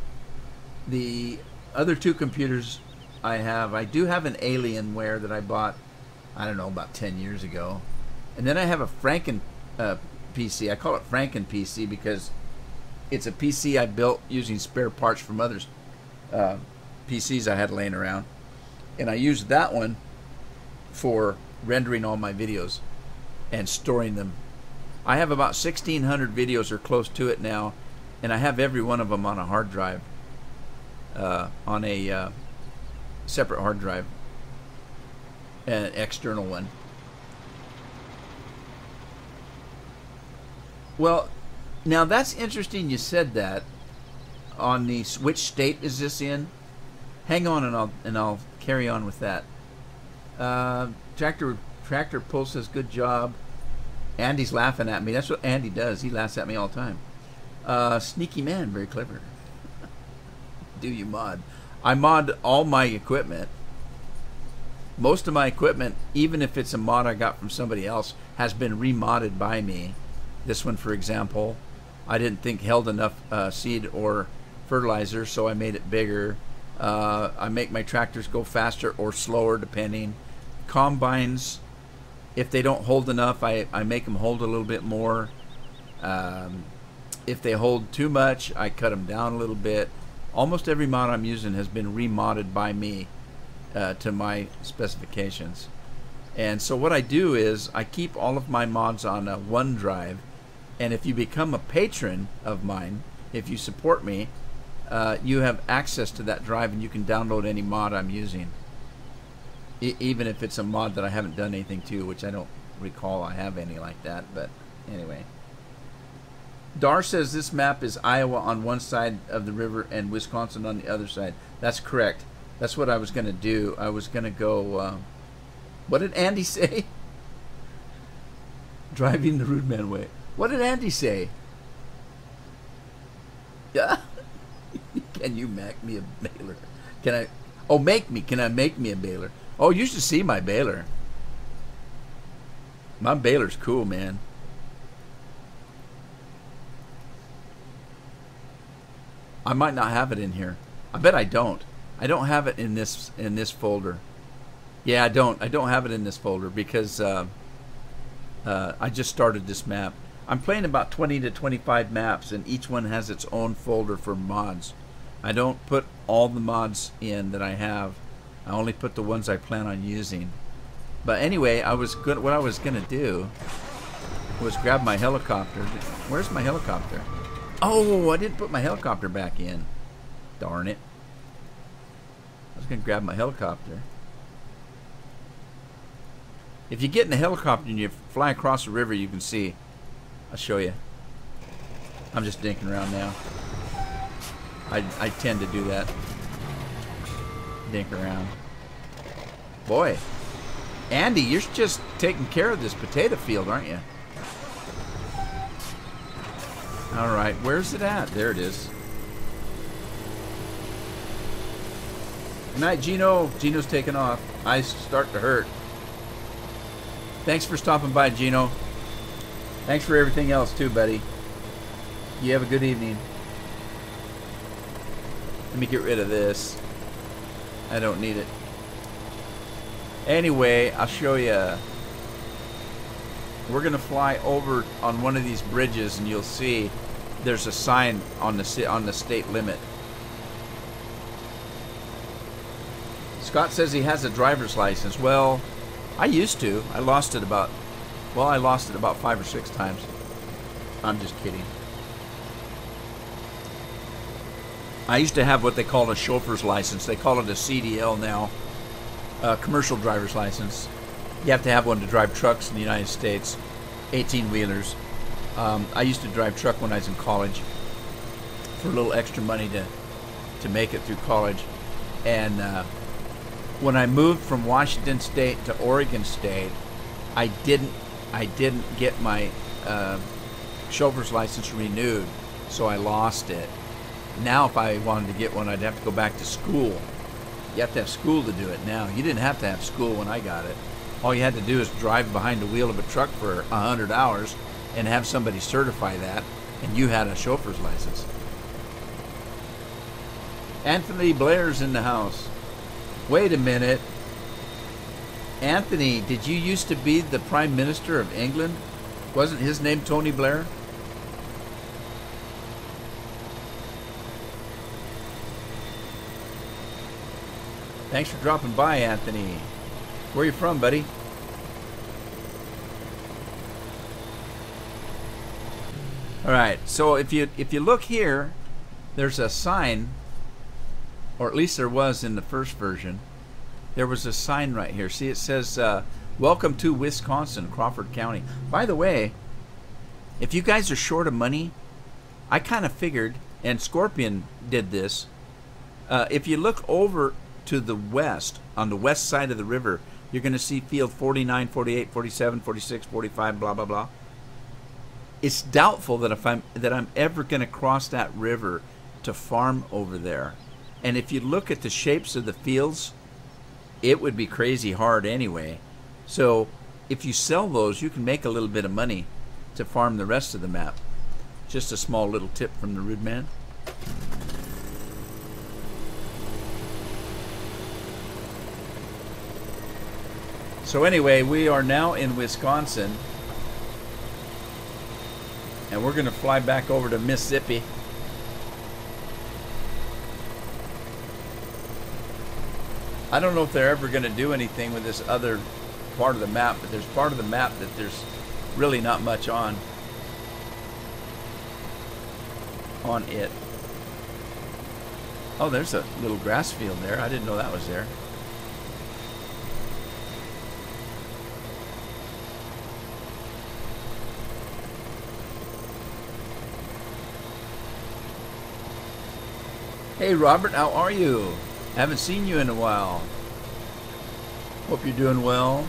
Speaker 1: The other two computers I do have an Alienware that I bought, I don't know, about 10 years ago. And then I have a Franken PC. I call it Franken PC because it's a PC I built using spare parts from others PCs I had laying around. And I used that one for rendering all my videos and storing them. I have about 1,600 videos or close to it now, and I have every one of them on a hard drive, on a separate hard drive, an external one. Well, now that's interesting you said that. On the which state is this in? Hang on, and I'll carry on with that. Tractor Pull says good job. Andy's laughing at me. That's what Andy does. He laughs at me all the time. Sneaky man, very clever. Do you mod? I mod all my equipment. Most of my equipment, even if it's a mod I got from somebody else, has been remodded by me. This one, for example, I didn't think held enough seed or fertilizer, so I made it bigger. I make my tractors go faster or slower, depending. Combines, if they don't hold enough, I make them hold a little bit more. If they hold too much, I cut them down a little bit. Almost every mod I'm using has been remodded by me to my specifications. And so what I do is I keep all of my mods on OneDrive, and if you become a patron of mine, if you support me, you have access to that drive and you can download any mod I'm using. Even if it's a mod that I haven't done anything to, which I don't recall I have any like that, but anyway. Dar says this map is Iowa on one side of the river and Wisconsin on the other side. That's correct. That's what I was going to do. I was going to go, what did Andy say? Driving the rude man way. What did Andy say? Yeah. Can you make me a baler? Can I? Oh, make me. Can I make me a baler? Oh, you should see my baler. My baler's cool, man. I might not have it in here. I bet I don't. I don't have it in this folder. Yeah, I don't have it in this folder because I just started this map. I'm playing about 20 to 25 maps, and each one has its own folder for mods. I don't put all the mods in that I have. I only put the ones I plan on using. But anyway, what I was gonna do was grab my helicopter. Where's my helicopter? Oh, I didn't put my helicopter back in. Darn it. I was gonna grab my helicopter. If you get in a helicopter and you fly across the river, you can see. I'll show you. I'm just dinking around now. I tend to do that. Dink around. Boy, Andy, you're just taking care of this potato field, aren't you? All right, where's it at? There it is. Good night, Gino. Gino's taking off. Eyes start to hurt. Thanks for stopping by, Gino. Thanks for everything else, too, buddy. You have a good evening. Let me get rid of this. I don't need it. Anyway, I'll show you. We're going to fly over on one of these bridges, and you'll see there's a sign on the state limit. Scott says he has a driver's license. Well, I used to. I lost it about 5 or 6 times. I'm just kidding. I used to have what they call a chauffeur's license. They call it a CDL now, commercial driver's license. You have to have one to drive trucks in the United States. 18-wheelers. I used to drive truck when I was in college for a little extra money to make it through college. And when I moved from Washington State to Oregon State, I didn't get my chauffeur's license renewed, so I lost it. Now if I wanted to get one, I'd have to go back to school. You have to have school to do it now. You didn't have to have school when I got it. All you had to do is drive behind the wheel of a truck for 100 hours and have somebody certify that, and you had a chauffeur's license. Anthony Blair's in the house. Wait a minute. Anthony, did you used to be the Prime Minister of England? Wasn't his name Tony Blair? Thanks for dropping by, Anthony. Where are you from, buddy? All right, so if you look here, there's a sign, or at least there was in the first version. There was a sign right here. See, it says, welcome to Wisconsin, Crawford County. By the way, if you guys are short of money, I kind of figured, and Scorpion did this, if you look over to the west, on the west side of the river, you're going to see field 49, 48, 47, 46, 45, blah, blah, blah. It's doubtful that I'm ever going to cross that river to farm over there. And if you look at the shapes of the fields, it would be crazy hard anyway. So if you sell those, you can make a little bit of money to farm the rest of the map. Just a small little tip from the Rude Man. So anyway, we are now in Wisconsin, and we're going to fly back over to Mississippi. I don't know if they're ever going to do anything with this other part of the map, but there's part of the map that there's really not much on it. Oh, there's a little grass field there. I didn't know that was there. Hey Robert, how are you? Haven't seen you in a while. Hope you're doing well.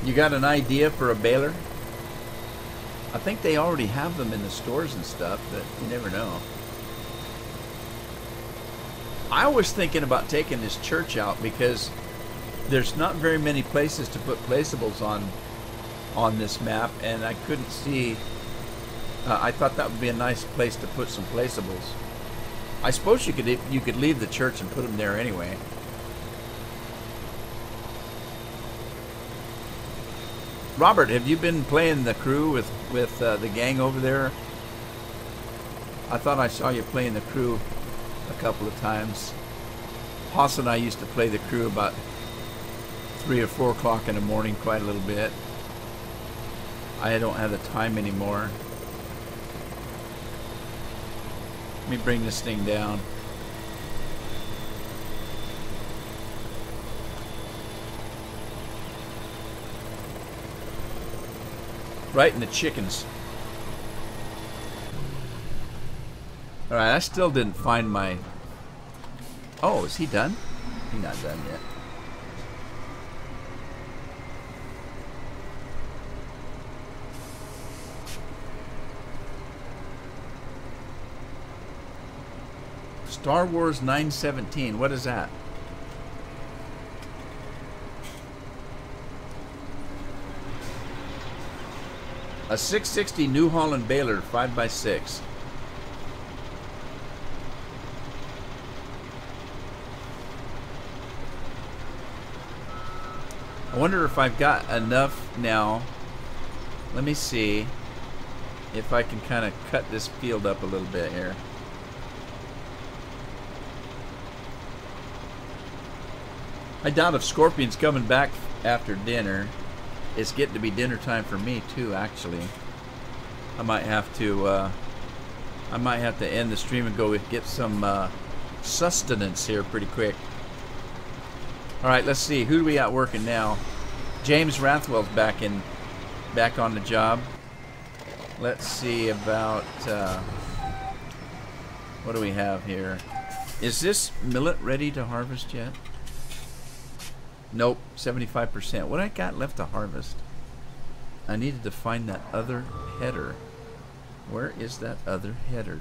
Speaker 1: You got an idea for a baler? I think they already have them in the stores and stuff, but you never know. I was thinking about taking this church out because there's not very many places to put placeables on this map, and I couldn't see. I thought that would be a nice place to put some placeables. I suppose you could leave the church and put them there anyway. Robert, have you been playing the crew with the gang over there? I thought I saw you playing the crew a couple of times. Haas and I used to play the crew about 3 or 4 o'clock in the morning quite a little bit. I don't have the time anymore. Let me bring this thing down. Right in the chickens. Alright, I still didn't find my... Oh, is he done? He's not done yet. Star Wars 917, what is that? A 660 New Holland baler, 5x6. I wonder if I've got enough now. Let me see if I can kind of cut this field up a little bit here. I doubt if Scorpion's coming back after dinner. It's getting to be dinner time for me too, actually. I might have to I might have to end the stream and go get some sustenance here pretty quick. All right, let's see. Who do we got working now? James Rathwell's back on the job. Let's see about what do we have here? Is this millet ready to harvest yet? Nope, 75%. What I got left to harvest? I needed to find that other header. Where is that other header?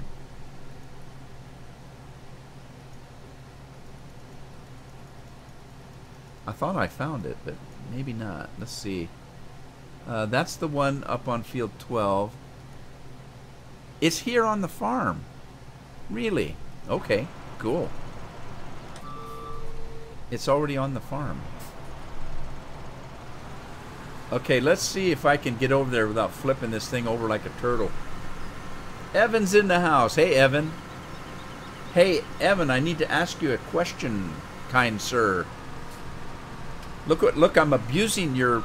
Speaker 1: I thought I found it, but maybe not. Let's see. That's the one up on field 12. It's here on the farm. Really? Okay, cool. It's already on the farm. Okay, let's see if I can get over there without flipping this thing over like a turtle. Evan's in the house. Hey, Evan. Hey, Evan, I need to ask you a question, kind sir. Look, I'm abusing your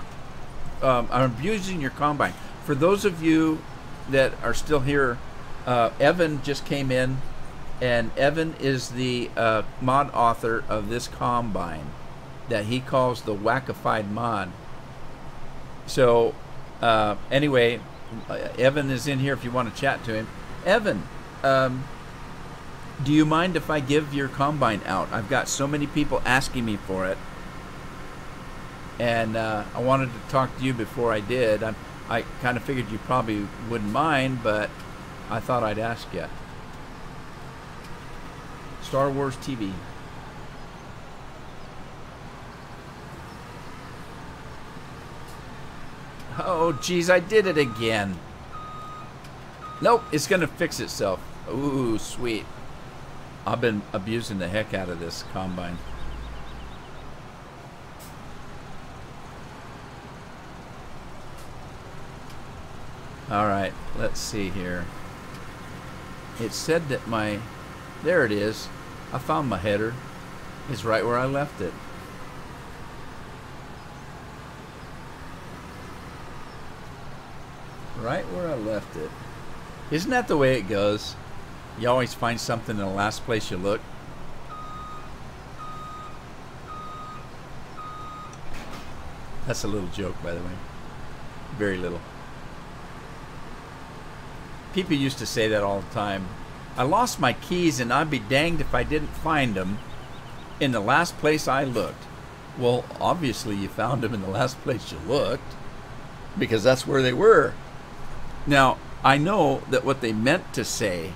Speaker 1: combine. For those of you that are still here, Evan just came in, and Evan is the mod author of this combine that he calls the Wackified mod. So anyway, Evan is in here if you want to chat to him. Evan, do you mind if I give your combine out? I've got so many people asking me for it. And I wanted to talk to you before I did. I kind of figured you probably wouldn't mind, but I thought I'd ask you. Star Wars TV. Oh, geez, I did it again. Nope, it's going to fix itself. Ooh, sweet. I've been abusing the heck out of this combine. All right, let's see here. It said that there it is. I found my header. It's right where I left it. Right where I left it. Isn't that the way it goes? You always find something in the last place you look. That's a little joke, by the way. Very little. People used to say that all the time. I lost my keys and I'd be danged if I didn't find them in the last place I looked. Well, obviously you found them in the last place you looked, because that's where they were. Now, I know that what they meant to say,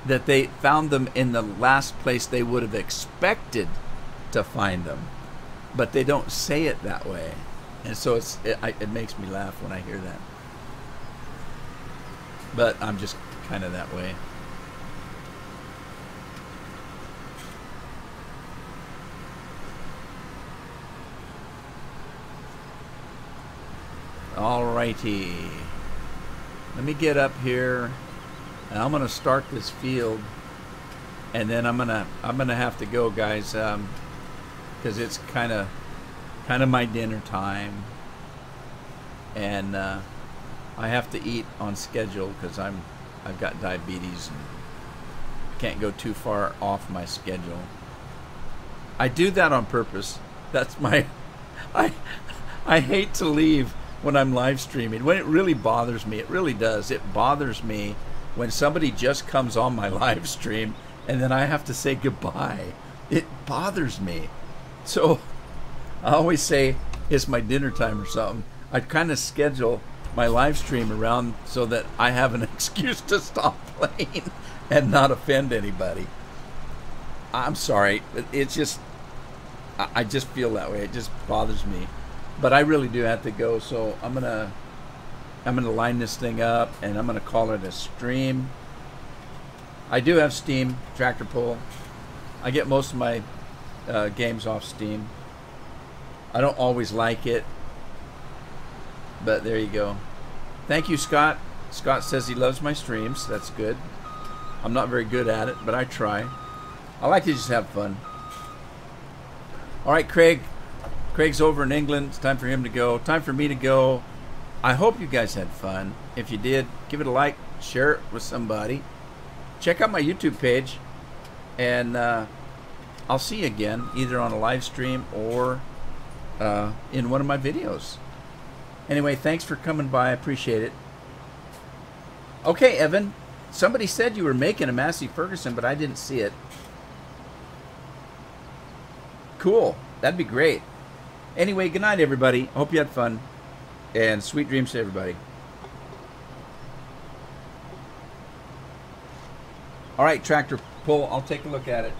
Speaker 1: that they found them in the last place they would have expected to find them, but they don't say it that way. And so it makes me laugh when I hear that. But I'm just kind of that way. Alrighty. Let me get up here, and I'm gonna start this field, and then I'm gonna have to go, guys, because it's kind of my dinner time, and I have to eat on schedule because I've got diabetes and can't go too far off my schedule. I do that on purpose. That's my I hate to leave when I'm live streaming. When it really bothers me, it really does. It bothers me when somebody just comes on my live stream and then I have to say goodbye. It bothers me. So I always say it's my dinner time or something. I kind of schedule my live stream around so that I have an excuse to stop playing and not offend anybody. I'm sorry. It's just, I just feel that way. It just bothers me. But I really do have to go, so I'm gonna line this thing up and I'm gonna call it a stream. I do have Steam Tractor Pull. I get most of my games off Steam. I don't always like it, but there you go. Thank you, Scott. Scott says he loves my streams. That's good. I'm not very good at it, but I try. I like to just have fun. All right, Craig. Craig's over in England. It's time for him to go. Time for me to go. I hope you guys had fun. If you did, give it a like, share it with somebody. check out my YouTube page, and I'll see you again, either on a live stream or in one of my videos. Anyway, thanks for coming by. I appreciate it. Okay, Evan, somebody said you were making a Massey Ferguson, but I didn't see it. Cool. That'd be great. Anyway, good night, everybody. Hope you had fun, and sweet dreams to everybody. All right, tractor pull. I'll take a look at it.